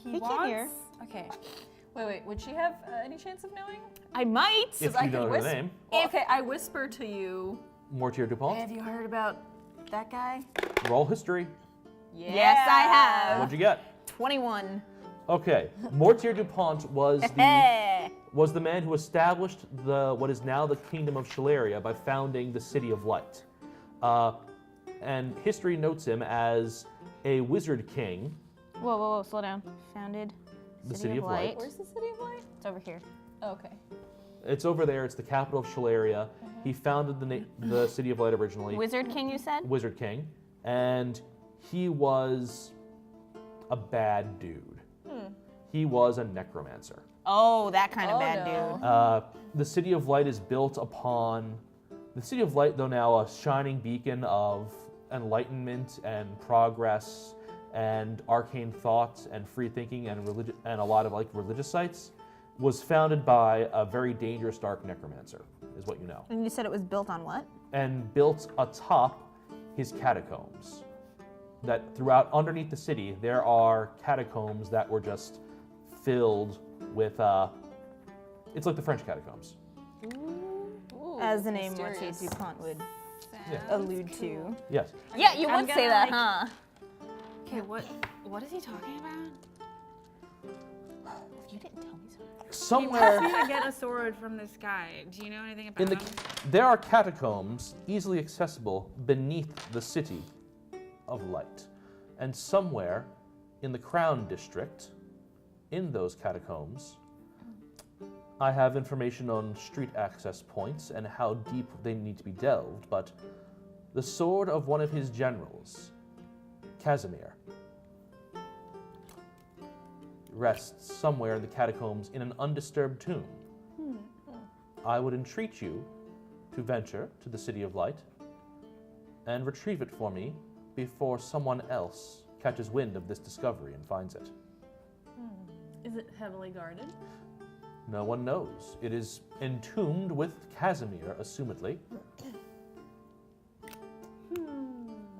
He can't hear. Okay. Wait. Would she have any chance of knowing? I might. If I you can know her whisper- name, Well, okay, I whisper to you. Mortier Dupont, Have you heard about that guy? roll history. Yeah. Yes, I have. What'd you get? 21. Okay, Mortier Dupont was the man who established what is now the Kingdom of Shalaria by founding the City of Light. And history notes him as a wizard king, Whoa, slow down. Founded the City of Light. Where's the City of Light? It's over here. Oh, okay. It's over there. It's the capital of Shalaria. He founded the City of Light originally. Wizard King, you said? Wizard King, and he was a bad dude. He was a necromancer. Oh, that kind of Oh, bad no. dude. The City of Light is built upon the City of Light, though now a shining beacon of enlightenment and progress and arcane thought and free thinking and religion and a lot of religious sites, was founded by a very dangerous dark necromancer, is what you know, And you said it was built on what? and built atop his catacombs. That throughout underneath the city there are catacombs that were just filled with it's like the French catacombs. Ooh, As the name Mortier mysterious. Dupont would Yeah. allude to. Yes. Yeah, you I'm would say gonna, that, like- huh? Okay, what is he talking about? You didn't tell me so. He Somewhere wants me to get a sword from this guy. Do you know anything about in the him? there are catacombs easily accessible beneath the City of Light. And somewhere in the Crown District, in those catacombs, I have information on street access points and how deep they need to be delved, but the sword of one of his generals, Casimir, rests somewhere in the catacombs in an undisturbed tomb. I would entreat you to venture to the City of Light and retrieve it for me before someone else catches wind of this discovery and finds it. Is it heavily guarded? No one knows. It is entombed with Casimir, assumedly.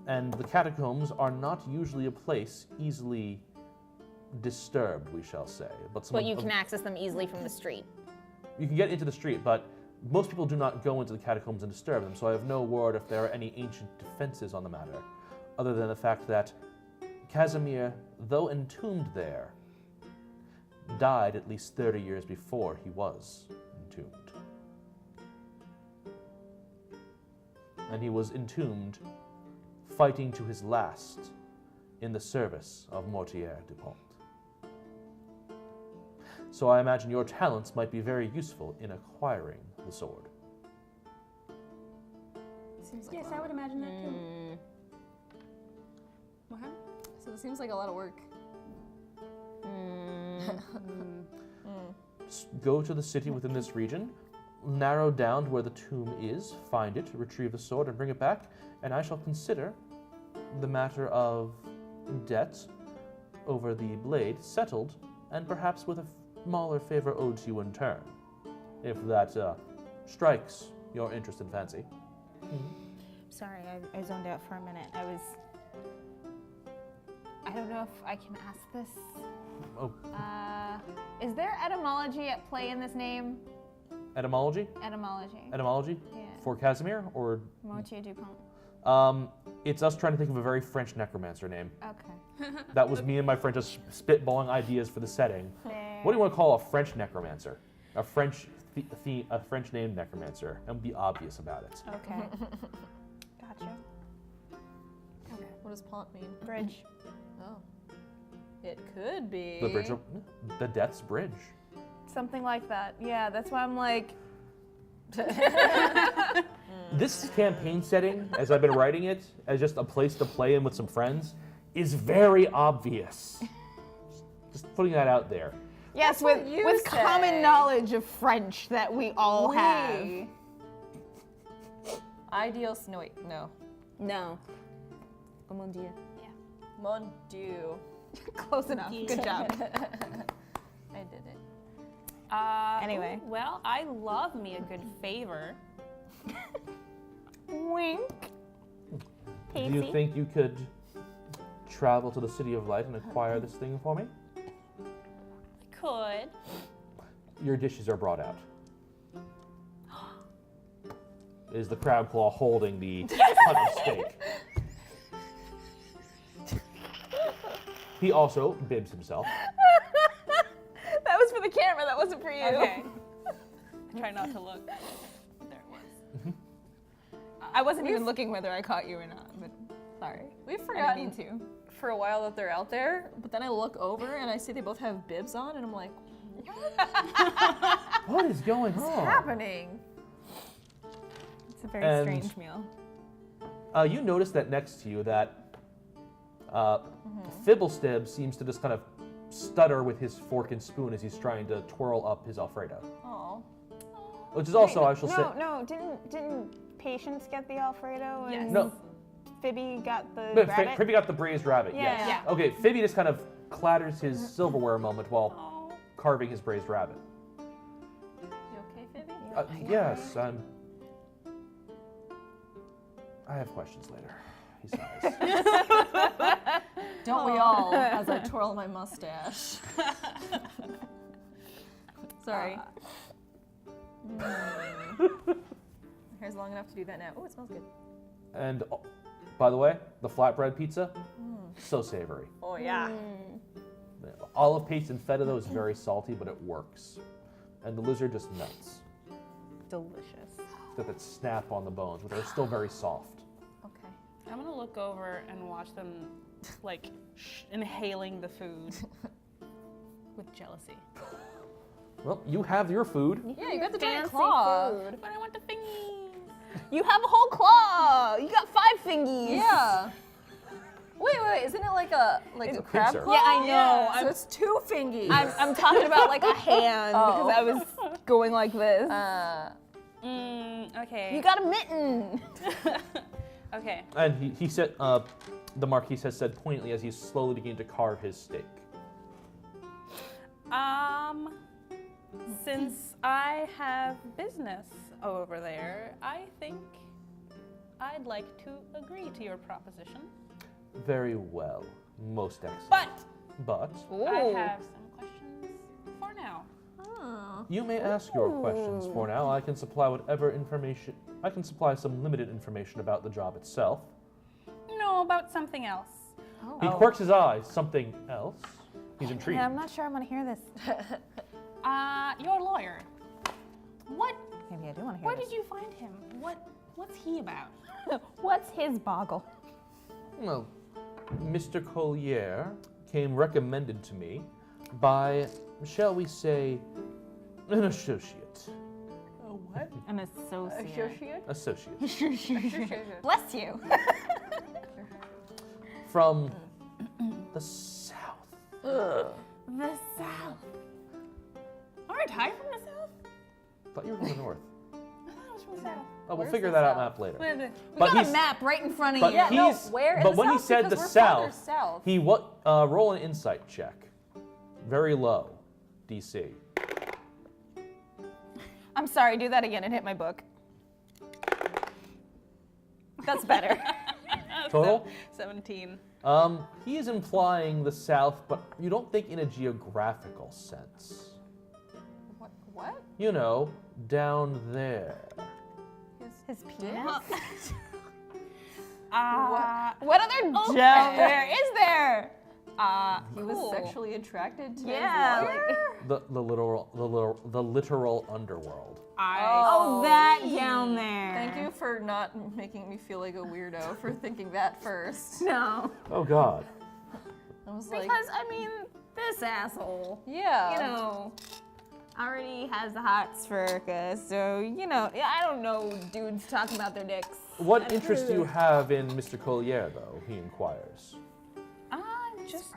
And the catacombs are not usually a place easily disturbed, we shall say. But you can access them easily from the street. You can get into the street, but most people do not go into the catacombs and disturb them, so I have no word if there are any ancient defenses on the matter, other than the fact that Casimir, though entombed there, died at least 30 years before he was entombed. And he was entombed fighting to his last in the service of Mortier Dupont. So I imagine your talents might be very useful in acquiring the sword. Seems like Yes, a lot I would imagine that too. Mm. What happened? So it seems like a lot of work. Go to the city within this region, narrow down to where the tomb is, find it, retrieve the sword, and bring it back, and I shall consider the matter of debt over the blade settled, and perhaps with a smaller favor owed to you in turn, if that strikes your interest and fancy. Sorry, I zoned out for a minute. I don't know if I can ask this. Oh, Is there etymology at play in this name? etymology? Etymology. Etymology? Yeah. For Casimir, or Moitié du pain. it's us trying to think of a very French necromancer name. Okay. That was me and my friend just spitballing ideas for the setting. What do you want to call a French necromancer? A French named necromancer, and be obvious about it. Okay. Gotcha. What does pont mean? Bridge. Oh. It could be. The bridge, the Death's Bridge. Something like that. Yeah, that's why I'm like, This campaign setting, as I've been writing it, as just a place to play in with some friends, is very obvious. Just putting that out there. Yes, what with you common say. knowledge of French that we all have. Ideal. No, wait. No. No. Oh mon dieu. Mon Dieu. Close enough. Good job. I did it. Anyway. Well, I love me a good favor. wink. Do you think you could travel to the City of Light and acquire this thing for me? Could. Your dishes are brought out. Is the crab claw holding the cut of steak? He also bibs himself. That was for the camera, that wasn't for you. Okay. Try not to look. There it was. I wasn't even looking whether I caught you or not, but sorry. We've I forgotten didn't mean to. for a while that they're out there, but then I look over and I see they both have bibs on, and I'm like, What is going on? what's happening? It's a very And- strange meal. You notice that next to you that Fibblestib seems to just kind of stutter with his fork and spoon as he's trying to twirl up his Alfredo. Oh. Which is also, I shall say... No, didn't Patience get the Alfredo? And Yes. No, Phoebe got the but rabbit? Phoebe got the braised rabbit, Yeah, yes. yeah. Okay, Phoebe just kind of clatters his silverware a moment while Oh. carving his braised rabbit. You okay, Phoebe? Yes, I have questions later. He sighs. Don't we all, as I twirl my mustache. Sorry. Hair's long enough to do that now. Oh, it smells good. And, by the way, the flatbread pizza, so savory. Oh, yeah. The olive paste and feta, though, is very salty, but it works. And the lizard just melts. Delicious. It's got that snap on the bones, but they're still very soft. Okay. I'm gonna look over and watch them, like, inhaling the food with jealousy. Well, you have your food. Yeah, you got the giant Fancy claw. food. But I want the fingies. You have a whole claw. You got 5 fingies. Yeah. Wait, isn't it like a crab pincer. claw? Yeah, I know. So it's 2 fingies. I'm talking about like a hand Oh. because I was going like this. Okay. You got a mitten. Okay. And he said, the Marquis has said poignantly as he's slowly beginning to carve his steak. Since I have business over there, I think I'd like to agree to your proposition. Very well. Most excellent. But But I have some questions for now. you may ask your questions for now. I can supply whatever information. I can supply some limited information about the job itself. No, about something else. He quirks his eyes. Something else. He's intrigued. Yeah, I'm not sure I want to hear this. You're a lawyer. What? Maybe I do want to hear Where this. did you find him? What's he about? What's his boggle? Well, Mr. Collier came recommended to me by, shall we say, an associate. An associate. Associate. Bless you. From the south. The South. Aren't I from the south? Thought you were from the north. I thought I was from the south. Oh, we'll Where's figure the that out south? map later. Wait a minute. But Got a he's- map right in front of But you. Yeah, no, he's, where in but the when he south? said the Because we're farther south, south. he roll an insight check. Very low, DC. I'm sorry, do that again and hit my book. That's better. Total? 17. He is implying the south, but you don't think in a geographical sense. What? You know, down there. His penis? What other gem there is there? He was sexually attracted to Yeah, his lawyer? The literal underworld. Oh, that down there. Thank you for not making me feel like a weirdo for thinking that first. No. Oh God. I was like, Because, I mean, this asshole, yeah. you know, already has the hots for Erica, so, you know, I don't know dudes talking about their dicks. What interest do you have in Mr. Collier, though? He inquires. Just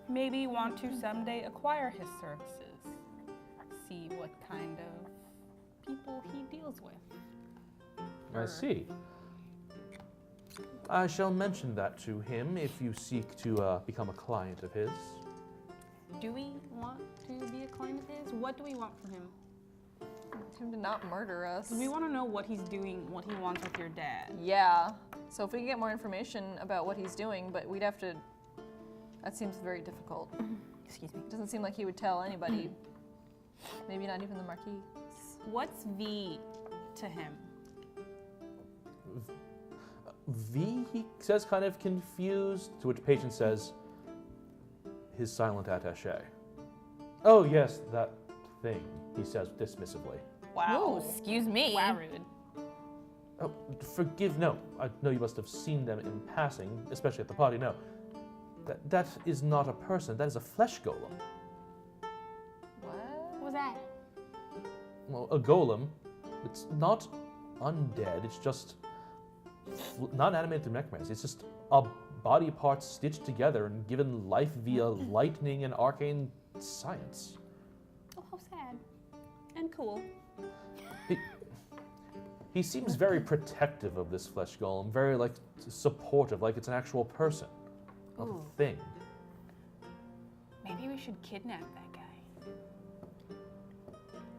maybe want to someday acquire his services. See what kind of people he deals with. I see. I shall mention that to him if you seek to become a client of his. Do we want to be a client of his? What do we want from him? Him to not murder us. We want to know what he's doing, what he wants with your dad. Yeah. So if we can get more information about what he's doing, but we'd have to. That seems very difficult. Excuse me. It doesn't seem like he would tell anybody. Maybe not even the Marquis. What's V to him? V, he says, kind of confused, to which Patience says, his silent attaché. Oh, yes, that thing, he says dismissively. Wow. Oh, excuse me. Wow, rude. Oh, forgive, no. I know you must have seen them in passing, especially at the party, no. That is not a person, that is a flesh golem. What? What was that? Well, a golem, it's not undead, it's just not animated necromancy. It's just a body part stitched together and given life via lightning and arcane science. Oh, how sad. And cool. He seems very protective of this flesh golem, very like supportive, like it's an actual person, not Ooh. a thing. Maybe we should kidnap that guy.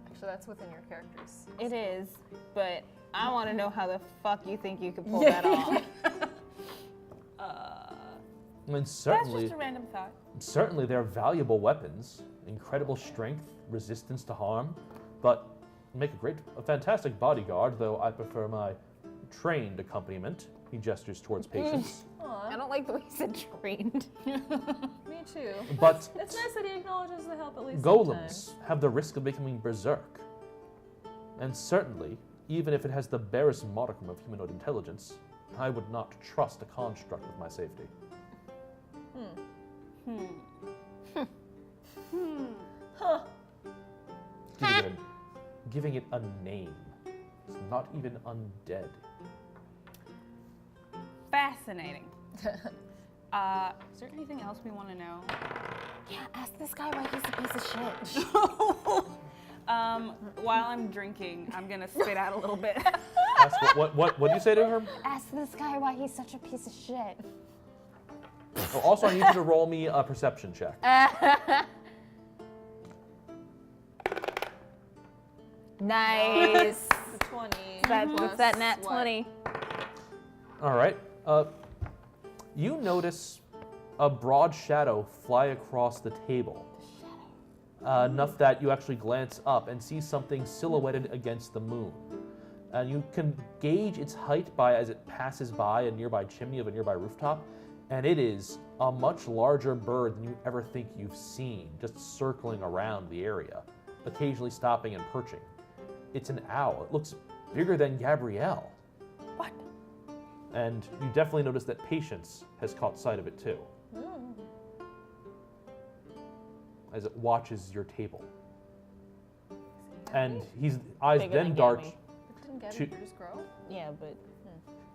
Actually, that's within your characters. It is, but I want to know how the fuck you think you could pull that off. I mean, That's certainly, just a random thought. certainly they're valuable weapons, incredible strength, resistance to harm, but make a fantastic bodyguard, though I prefer my trained accompaniment. He gestures towards Patience. Aw, I don't like the way he said trained. me too. But It's nice that he acknowledges the help at least golems have the risk of becoming berserk. And certainly, even if it has the barest modicum of humanoid intelligence, I would not trust a construct with my safety. Giving it a name. It's not even undead. Fascinating. Is there anything else we want to know? Yeah, ask this guy why he's a piece of shit. While I'm drinking, I'm gonna spit out a little bit. Ask what do you say to her? Ask this guy why he's such a piece of shit. Oh, also, I need you to roll me a perception check. Nice. The 20. That's that nat 20. All right. You notice a broad shadow fly across the table. Enough that you actually glance up and see something silhouetted against the moon. And you can gauge its height by as it passes by a nearby chimney of a nearby rooftop. And it is a much larger bird than you ever think you've seen, just circling around the area, occasionally stopping and perching. It's an owl. It looks bigger than Gabrielle. What? And you definitely notice that Patience has caught sight of it too, as it watches your table. And his eyes Bigger then than dart. Gabby. Didn't Gabby Two- Bruce grow? Yeah, but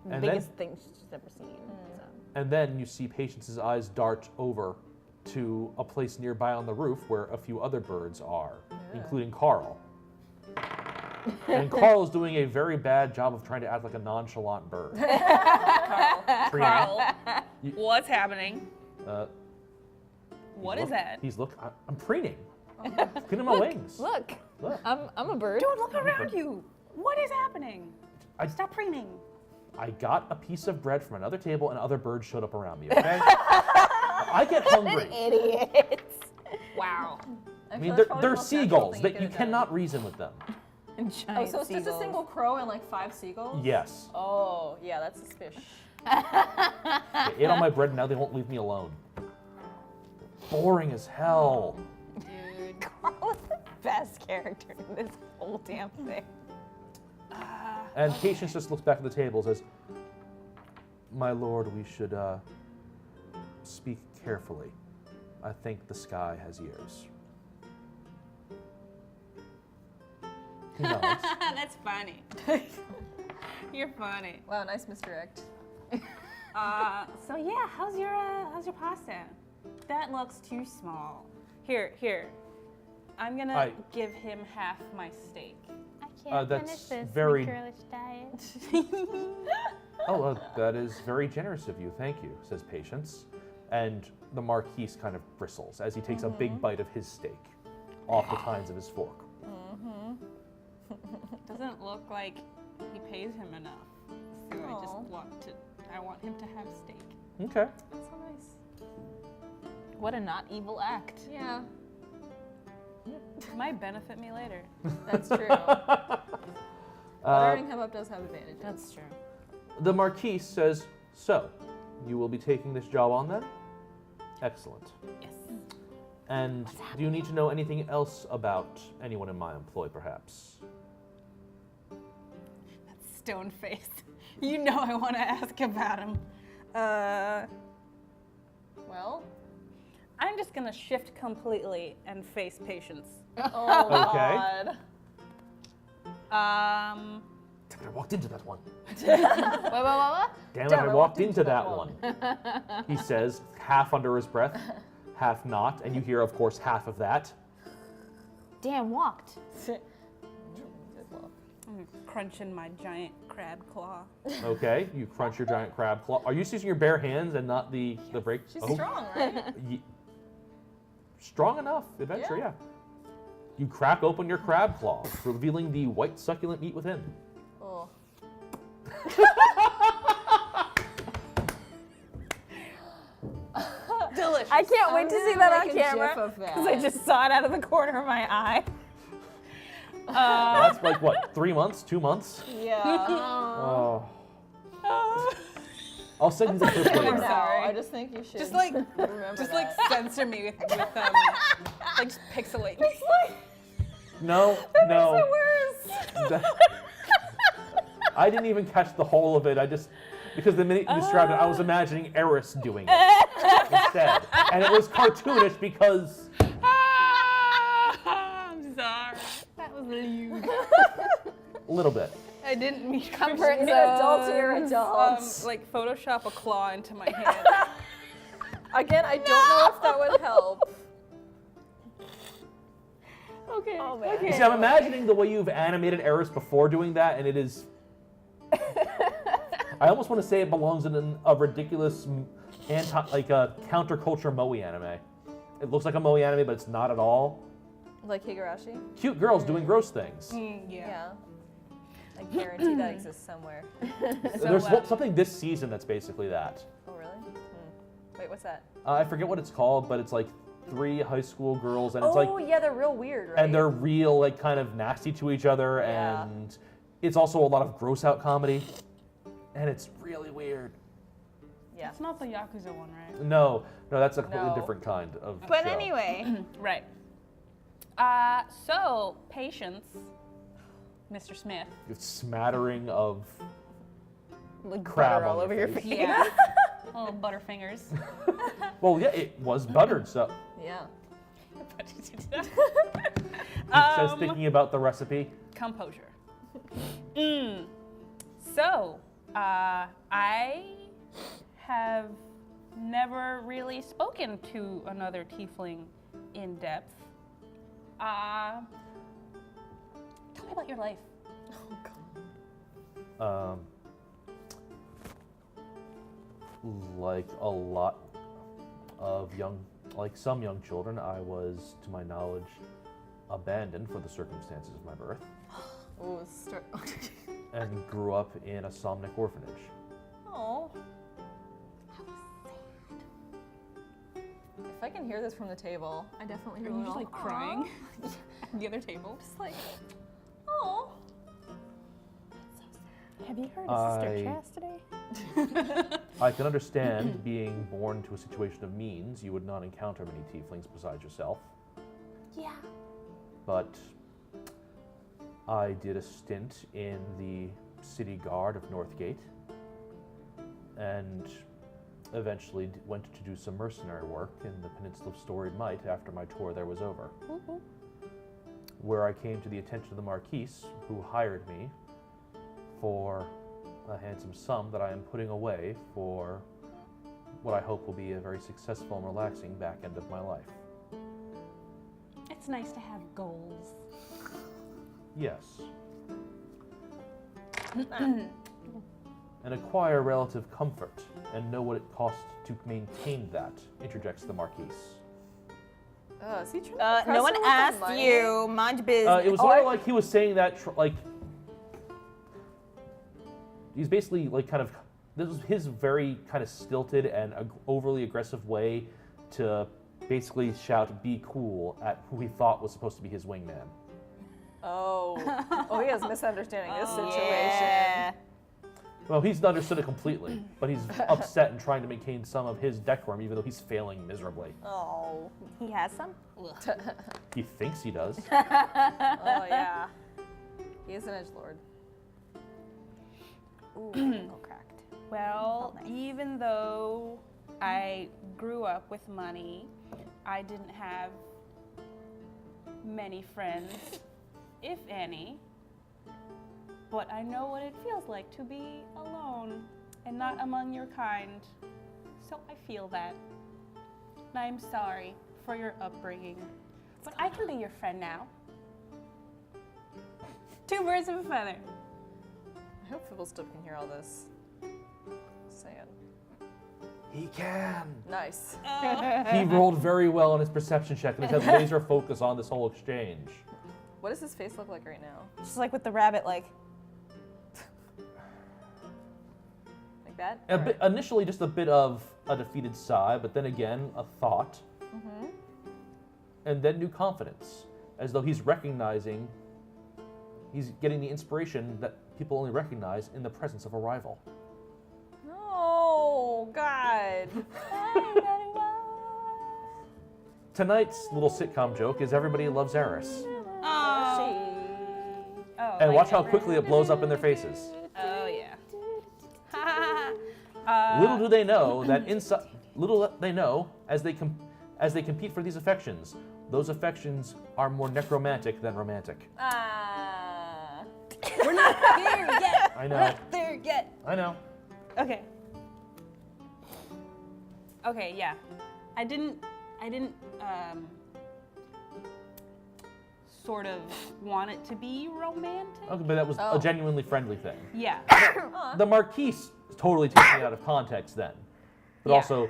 the And biggest thing she's ever seen. So. And then you see Patience's eyes dart over to a place nearby on the roof where a few other birds are, including Carl. And Carl is doing a very bad job of trying to act like a nonchalant bird. Carl, what's happening? Uh, What is that? I'm preening. Look at my wings. Look, Look. I'm a bird. Dude, look around you. What is happening? I- Stop preening. I got a piece of bread from another table and other birds showed up around me, okay? I get hungry. Idiots. Wow. I mean, they're seagulls. You cannot reason with them. Giant Oh, so it's just a seagulls. single crow and like 5 seagulls? Yes. Oh, yeah, that's suspicious. They ate all my bread and now they won't leave me alone. Boring as hell. Dude. Carl was the best character in this whole damn thing. And Patience just looks back at the table and says, "My lord, we should speak carefully. I think the sky has ears." He nods. That's funny. You're funny. Wow, nice misdirect. So yeah, how's your pasta? That looks too small. Here. I'm gonna give him half my steak. I can't that's finish this very- girlish diet. "Oh, that is very generous of you. Thank you," says Patience. And the Marquise kind of bristles as he takes a big bite of his steak off the tines of his fork. Doesn't look like he pays him enough. So I want him to have steak. Okay. That's so nice. What a not evil act. Yeah, Might benefit me later. that's true. Buttering him up does have advantages. That's true. The Marquise says, "So, you will be taking this job on then?" "Excellent. Yes. And do you need to know anything else about anyone in my employ, perhaps?" That stone face. You know I want to ask about him. Well, I'm just gonna shift completely and face Patience. oh Okay. god. Damn it, I walked into that one. What? Damn it, I walked into that one. He says, half under his breath, half not, and you hear, of course, half of that. Damn, walked. I'm crunching my giant crab claw. Okay, you crunch your giant crab claw. Are you using your bare hands and not the break? She's Oh, strong, right? Strong enough, adventure, yeah. You crack open your crab claw, revealing the white succulent meat within. Oh. Delicious. I can't wait to see that on Make a gif camera of that. because I just saw it out of the corner of my eye. That's like, what, 3 months, 2 months? Yeah. Oh. I'll send you the clip For later. now, sorry. I just think you should Just like, remember that. censor me with like just pixelate me. No. That- I didn't even catch the whole of it. Because the minute you described it, I was imagining Eris doing it instead. And it was cartoonish because I'm sorry. That was lewd. a little bit. I didn't mean Comfort You're zone. adults, you're adults. like Photoshop a claw into my hand. Again, I don't know if that would help. Okay. Oh, man. You see, I'm imagining the way you've animated Eris before doing that, and it is. I almost want to say it belongs in a ridiculous, a counterculture moe anime. It looks like a moe anime, but it's not at all. Like Higurashi? Cute girls doing gross things. Yeah. I guarantee that exists somewhere. There's something this season that's basically that. Oh, really? Wait, what's that? I forget what it's called, but it's like 3 high school girls, and it's Oh, like, yeah, they're real weird, right? and they're real, like, kind of nasty to each other, Yeah. and it's also a lot of gross out comedy, and it's really weird. Yeah. It's not the Yakuza one, right? No, that's a completely No. different kind of But show. anyway, Right. So, Patience, Mr. Smith. It's smattering of like crab butter all on over your your face. face. Yeah. Little butterfingers. Well, yeah, it was buttered, so Yeah. it says thinking about the recipe. Composure. So, I have never really spoken to another tiefling in depth. Tell me about your life. Like a lot of some young children, I was, to my knowledge, abandoned for the circumstances of my birth, Oh, and grew up in a Somnic orphanage. Oh. If I can hear this from the table, I definitely Are hear you a just little like crying at the other table? Just like, Oh. Have you heard of Sister Chastity? I can understand being born to a situation of means. You would not encounter many tieflings besides yourself. Yeah. But I did a stint in the city guard of Northgate and eventually went to do some mercenary work in the Peninsula of Storied Might after my tour there was over. Where I came to the attention of the Marquise, who hired me for a handsome sum that I am putting away for what I hope will be a very successful and relaxing back end of my life. It's nice to have goals. Yes. And acquire relative comfort and know what it costs to maintain that, interjects the Marquise. Is he trying to impress No one her with asked the money? you. Mind your business. It was more like he was saying that, he's basically this was his very kind of stilted and overly aggressive way to basically shout, "Be cool," at who he thought was supposed to be his wingman. Oh, he has misunderstanding this situation. Yeah. Well, he's understood it completely, but he's upset and trying to maintain some of his decorum, even though he's failing miserably. Oh, he has some? He thinks he does. Oh yeah, he is an edgelord. Ooh, all cracked. Well, Oh, nice. even though I grew up with money, I didn't have many friends, if any. But I know what it feels like to be alone and not among your kind. So I feel that. And I'm sorry for your upbringing. But I can be your friend now. Two birds of a feather. I hope people still can hear all this. Saying. He can. Nice. He rolled very well on his perception check and has had laser focus on this whole exchange. What does his face look like right now? Just like with the rabbit, like. Like that? A bit, initially, just a bit of a defeated sigh, but then again, a thought. Mm-hmm. And then new confidence, as though he's recognizing, he's getting the inspiration that people only recognize in the presence of a rival. Oh, God. Tonight's little sitcom joke is everybody loves Eris. Oh, And like watch how quickly it blows up in their faces. Oh, yeah. Little do they know that as they compete for these affections, those affections are more necromantic than romantic. We're not there yet. I know. We're not there yet. I know. Okay. Okay, yeah. I didn't sort of want it to be romantic. Okay, but that was a genuinely friendly thing. Yeah. The Marquise is totally taking it out of context then. But Yeah. also,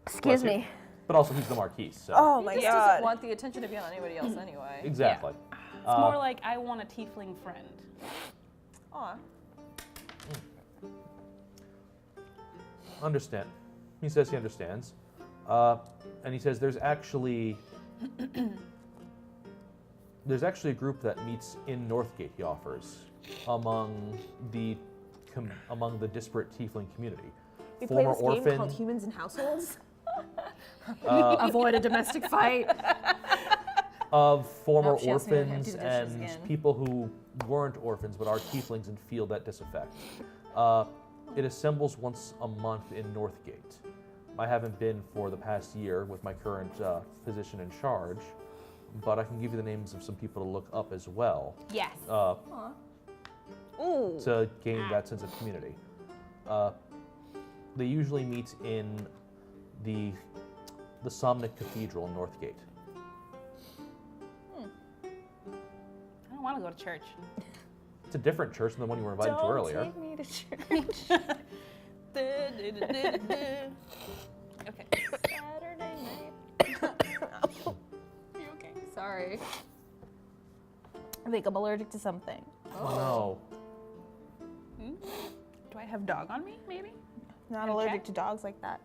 Excuse bless you. me. But also he's the Marquise, so. Oh He my just god. doesn't want the attention to be on anybody else anyway. Exactly. It's more like I want a tiefling friend. Aw. Understand. He says he understands. And he says there's actually a group that meets in Northgate, he offers, among the disparate tiefling community. We play Former this game orphan, called Humans and Households. Avoid a domestic fight. of former Nope, she asked me to orphans empty the dishes and again. people who weren't orphans but are tieflings and feel that disaffect. It assembles once a month in Northgate. I haven't been for the past year with my current position in charge, but I can give you the names of some people to look up as well Yes. Ooh. to gain that sense of community. They usually meet in the Somnic Cathedral in Northgate. I don't want to go to church. It's a different church than the one you were invited to earlier. Take me to church. Okay. Saturday night. You okay? Sorry. I think I'm allergic to something. Oh Do I have dog on me, maybe? Not And allergic cat? to dogs like that.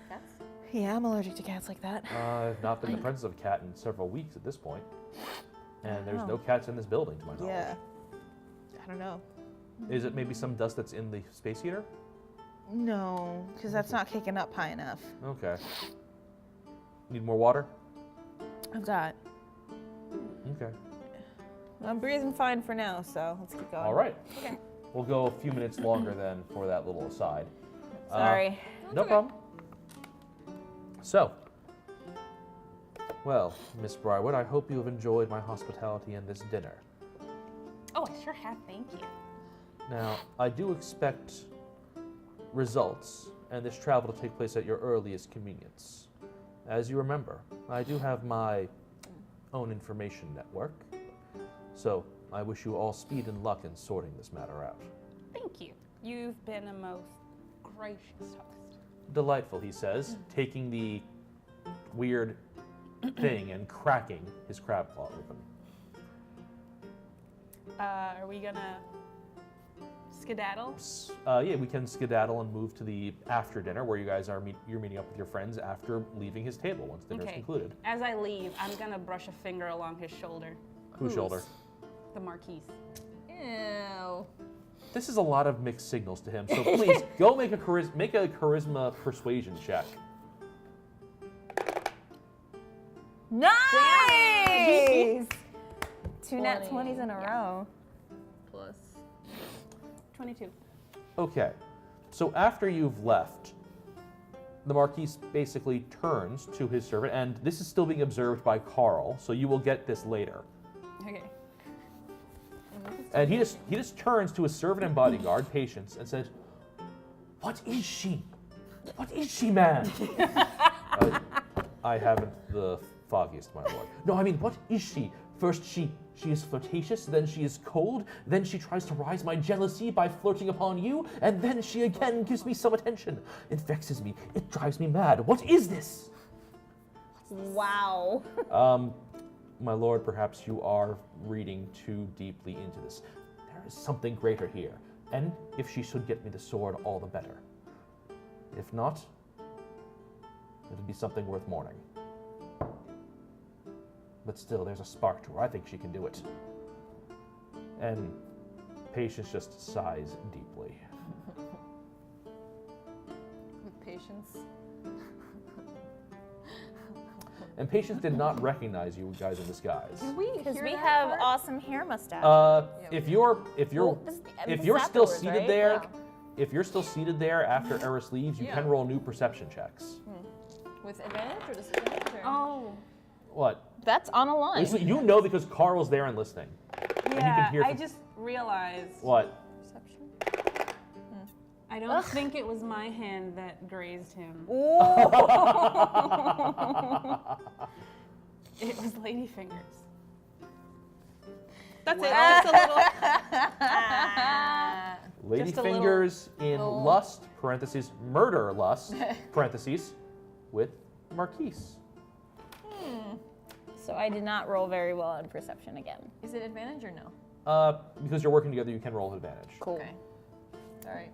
Cats? Yeah, I'm allergic to cats like that. no. I've not been in the presence of a cat in several weeks at this point. And there's Oh. no cats in this building, to my knowledge. Yeah. I don't know. Is it maybe some dust that's in the space heater? No, because that's not kicking up high enough. Okay. Need more water? I've got. Okay. I'm breathing fine for now, so let's keep going. All right. Okay. We'll go a few minutes longer then for that little aside. Sorry. No problem. So, well, Miss Briarwood, I hope you have enjoyed my hospitality and this dinner. Oh, I sure have. Thank you. Now, I do expect results and this travel to take place at your earliest convenience. As you remember, I do have my own information network, so I wish you all speed and luck in sorting this matter out. Thank you. You've been a most gracious host. Delightful, he says, taking the weird thing and cracking his crab claw open. Are we gonna skedaddle? Yeah, we can skedaddle and move to the after dinner where you guys are you're meeting up with your friends after leaving his table once dinner's concluded. As I leave, I'm gonna brush a finger along his shoulder. Whose shoulder? The Marquise. Ew. This is a lot of mixed signals to him, so please go make a charisma persuasion check. Nice! Two nat 20. 20s in a row. Plus. 22. Okay, so after you've left, the Marquis basically turns to his servant, and this is still being observed by Carl, so you will get this later. Okay. And he just turns to his servant and bodyguard, Patience, and says, "What is she? What is she, man?" I haven't the foggiest, my lord. No, I mean, what is she? First she is flirtatious, then she is cold, then she tries to rise my jealousy by flirting upon you, and then she again gives me some attention. It vexes me. It drives me mad. What is this? Wow. My lord, perhaps you are reading too deeply into this. There is something greater here, and if she should get me the sword, all the better. If not, it'll be something worth mourning. But still, there's a spark to her. I think she can do it. And Patience just sighs deeply. With patience. And Patience did not recognize you guys in disguise. Because we have awesome hair mustache. If you're Well, this is the- if this you're is still afterwards, seated right? there, Yeah. if you're still seated there after Eris leaves, you can roll new perception checks. With advantage or disadvantage? Or? Oh. What? That's on a line. You know because Carl's there and listening. Yeah, hear I from- just realized. What? Perception. I don't think it was my hand that grazed him. It was Ladyfingers. That's it. Just a little. Lady Just a little- fingers in lust, parentheses, murder lust, parentheses, with Marquise. So I did not roll very well on perception again. Is it advantage or no? Because you're working together, you can roll with advantage. Cool. Okay. All right.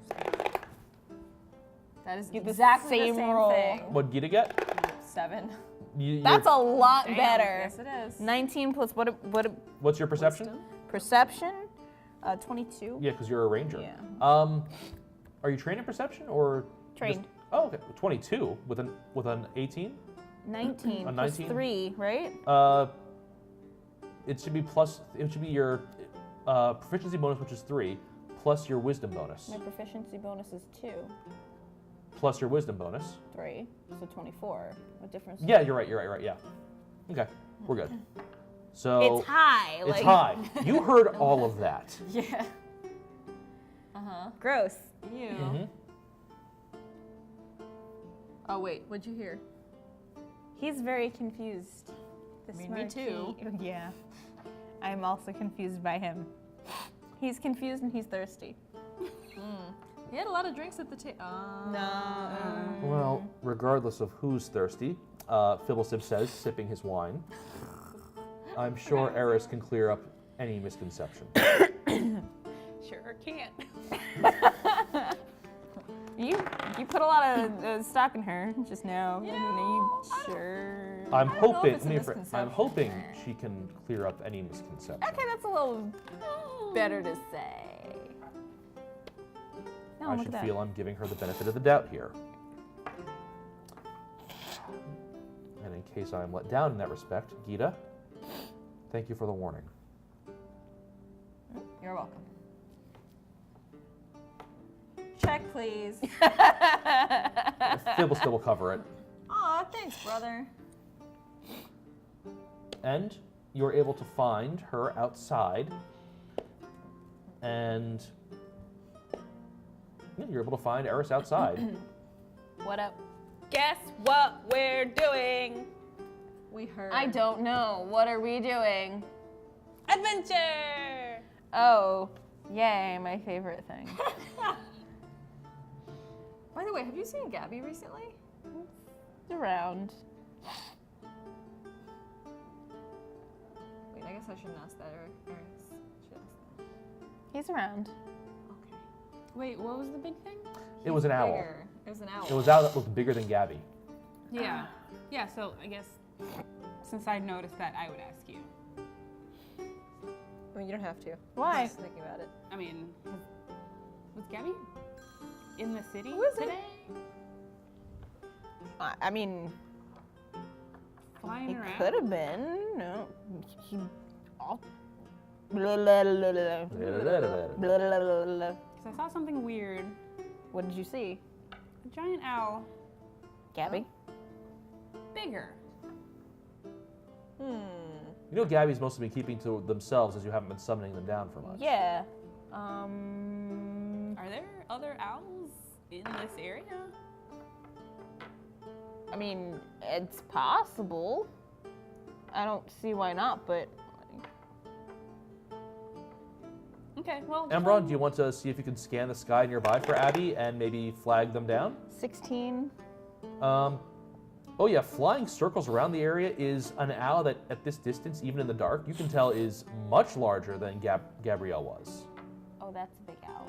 That is Get the exactly same the same roll. thing. What'd Gita get? 7. That's a lot better. Yes, it is. 19 plus what? What's your perception? Perception? 22. Yeah, because you're a ranger. Yeah. Are you trained in perception or? Trained. Oh, okay. 22 with an 18. 19 A plus 19? 3, right? It should be plus. It should be your proficiency bonus, which is 3, plus your wisdom bonus, My proficiency bonus is 2. plus your wisdom bonus. 3. So 24. What difference? Yeah, you're right. Yeah. Okay, we're good. So It's high. it's high. You heard all of that. Yeah. Gross. Ew. Mm-hmm. Oh wait, what'd you hear? He's very confused. This Me too. Marquis- Yeah. I'm also confused by him. He's confused and he's thirsty. He had a lot of drinks at the table. Well, regardless of who's thirsty, Philosip says, sipping his wine, I'm sure Eris can clear up any misconception. Sure can't. You put a lot of stock in her just now. You I mean, know, are you sure? I'm I don't know if hoping. it's a I'm misconception. hoping she can clear up any misconception. Okay, that's a little better to say. No, I look should at that. feel I'm giving her the benefit of the doubt here. And in case I'm let down in that respect, Gita, thank you for the warning. You're welcome. Check, please. Fibble still will cover it. Aw, thanks, brother. And you're able to find her outside. And yeah, you're able to find Eris outside. What up? Guess what we're doing? We heard. I don't know. What are we doing? Adventure! Oh, yay, my favorite thing. By the way, have you seen Gabby recently? Around. Wait, I guess I shouldn't ask that. Eris should ask that. He's around. Okay. Wait, what was the big thing? It was an owl. Bigger. It was an owl. It was owl that looked bigger than Gabby. Yeah. Yeah, so I guess since I noticed that, I would ask you. I mean, you don't have to. Why? I'm just thinking about it. I mean, was Gabby in the city Who is it? today? I mean, Flying he around? could have been. No, he. All, blah, blah, blah, blah, blah, blah, blah, blah. 'Cause I saw something weird. What did you see, A giant owl, Gabby? bigger. You know Gabby's mostly been keeping to themselves as you haven't been summoning them down for much. Yeah. Are there other owls in this area? I mean, it's possible. I don't see why not, but Okay, well. Aembron, do you want to see if you can scan the sky nearby for Abby and maybe flag them down? 16. Oh yeah, flying circles around the area is an owl that at this distance, even in the dark, you can tell is much larger than Gabrielle was. Oh, that's a big owl.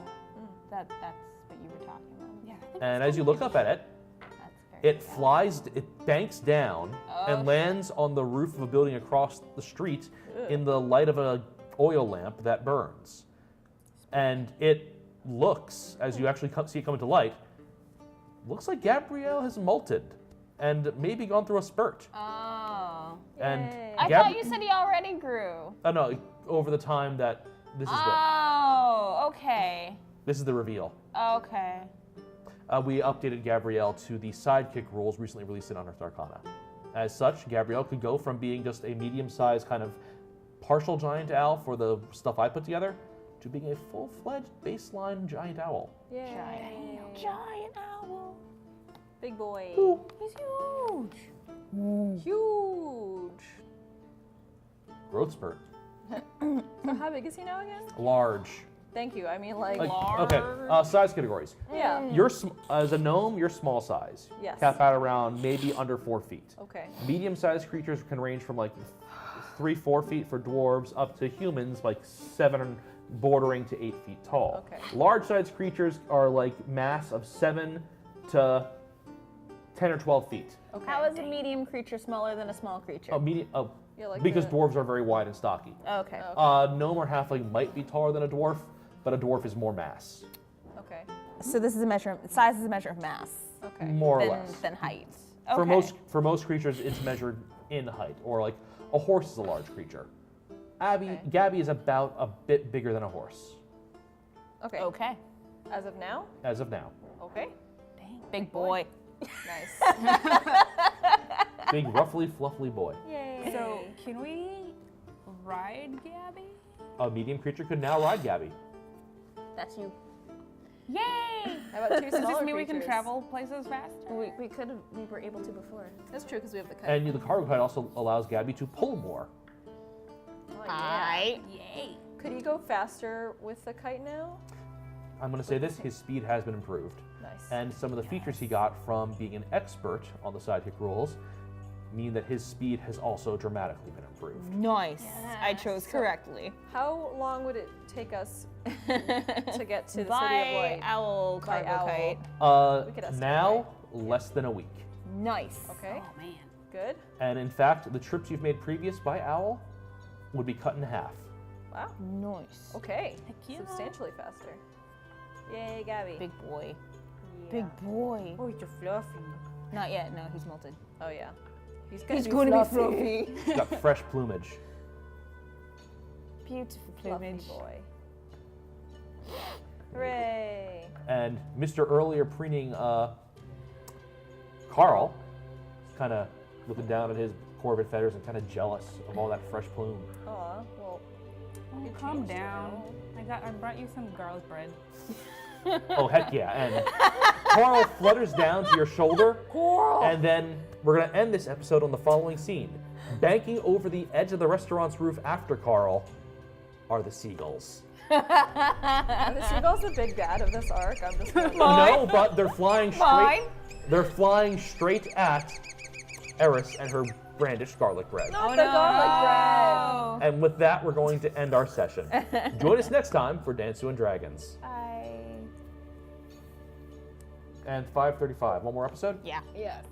That's what you were talking about. Yeah, I think And as you look up at it, That's very it flies, it banks down and lands on the roof of a building across the street in the light of an oil lamp that burns. And it looks, as you actually see it come into light, looks like Gabrielle has molted and maybe gone through a spurt. Oh. And I thought you said he already grew. Oh no, over the time that this is Oh, okay. this is the reveal. Okay. We updated Gabrielle to the sidekick rules recently released in Unearthed Arcana. As such, Gabrielle could go from being just a medium-sized kind of partial giant owl for the stuff I put together to being a full-fledged baseline giant owl. Yay. Giant owl. Big boy. He's huge. Huge. Growth spurt. So how big is he now again? Large. Thank you. I mean, like Okay, size categories. yeah. You're as a gnome, you're small size. Yes. Cap out around maybe under 4 feet. Okay. Medium-sized creatures can range from like 3-4 feet for dwarves up to humans like 7 bordering to 8 feet tall. Okay. Large-sized creatures are like mass of 7 to 10 or 12 feet. Okay. How is a medium creature smaller than a small creature? Yeah, like because the- dwarves are very wide and stocky. Okay. Gnome or halfling might be taller than a dwarf, but a dwarf is more mass, Okay. So this is a measure of size is a measure of mass Okay. more or less. than height. For Okay. most creatures, it's measured in height, or like a horse is a large creature. Gabby is about a bit bigger than a horse, Okay. Okay. As of now. as of now. Okay. Big boy. Nice. Big, ruffly, fluffy boy. Yay. So, can we ride Gabby? A medium creature could now ride Gabby. That's you. Yay! How about two Does smaller this mean we can creatures? travel places faster? We were able to before. That's true because we have the kite. And the cargo kite also allows Gabby to pull more. Oh, yeah. Yay! Could he go faster with the kite now? I'm going to say this, his speed has been improved. Nice. And some of the features he got from being an expert on the sidekick rules mean that his speed has also dramatically been improved. Nice. I chose correctly. How long would it take us to get to the City of By Light? owl By cargo owl. kite. We could estimate, Now, less than a week. Nice. Okay. Oh man. Good. And in fact, the trips you've made previous by owl would be cut in half. Wow. Nice. Okay. Heck yeah. Substantially faster. Yay, Gabby. Big boy. Yeah. Big boy. Oh, you're fluffy. Not yet. No, he's molted. Oh yeah. He's He's be going to be fluffy. fluffy. He's got fresh plumage. Beautiful Fluffy plumage. boy. Hooray! And Mr. Earlier preening Carl is kind of looking down at his Corvette feathers and kind of jealous of all that fresh plume. Aw, well, Oh, you calm changed it down. now. I brought you some garlic bread. Oh, heck yeah. And Carl flutters down to your shoulder. Coral! And then we're going to end this episode on the following scene. Banking over the edge of the restaurant's roof after Carl are the seagulls. Are the seagulls the big bad of this arc? I'm just wondering. No, but they're flying straight. Mine? They're flying straight at Eris and her brandished garlic bread. Not the garlic bread! And with that, we're going to end our session. Join us next time for Dansu and Dragons. I. And 5:35. One more episode? Yeah. Yes.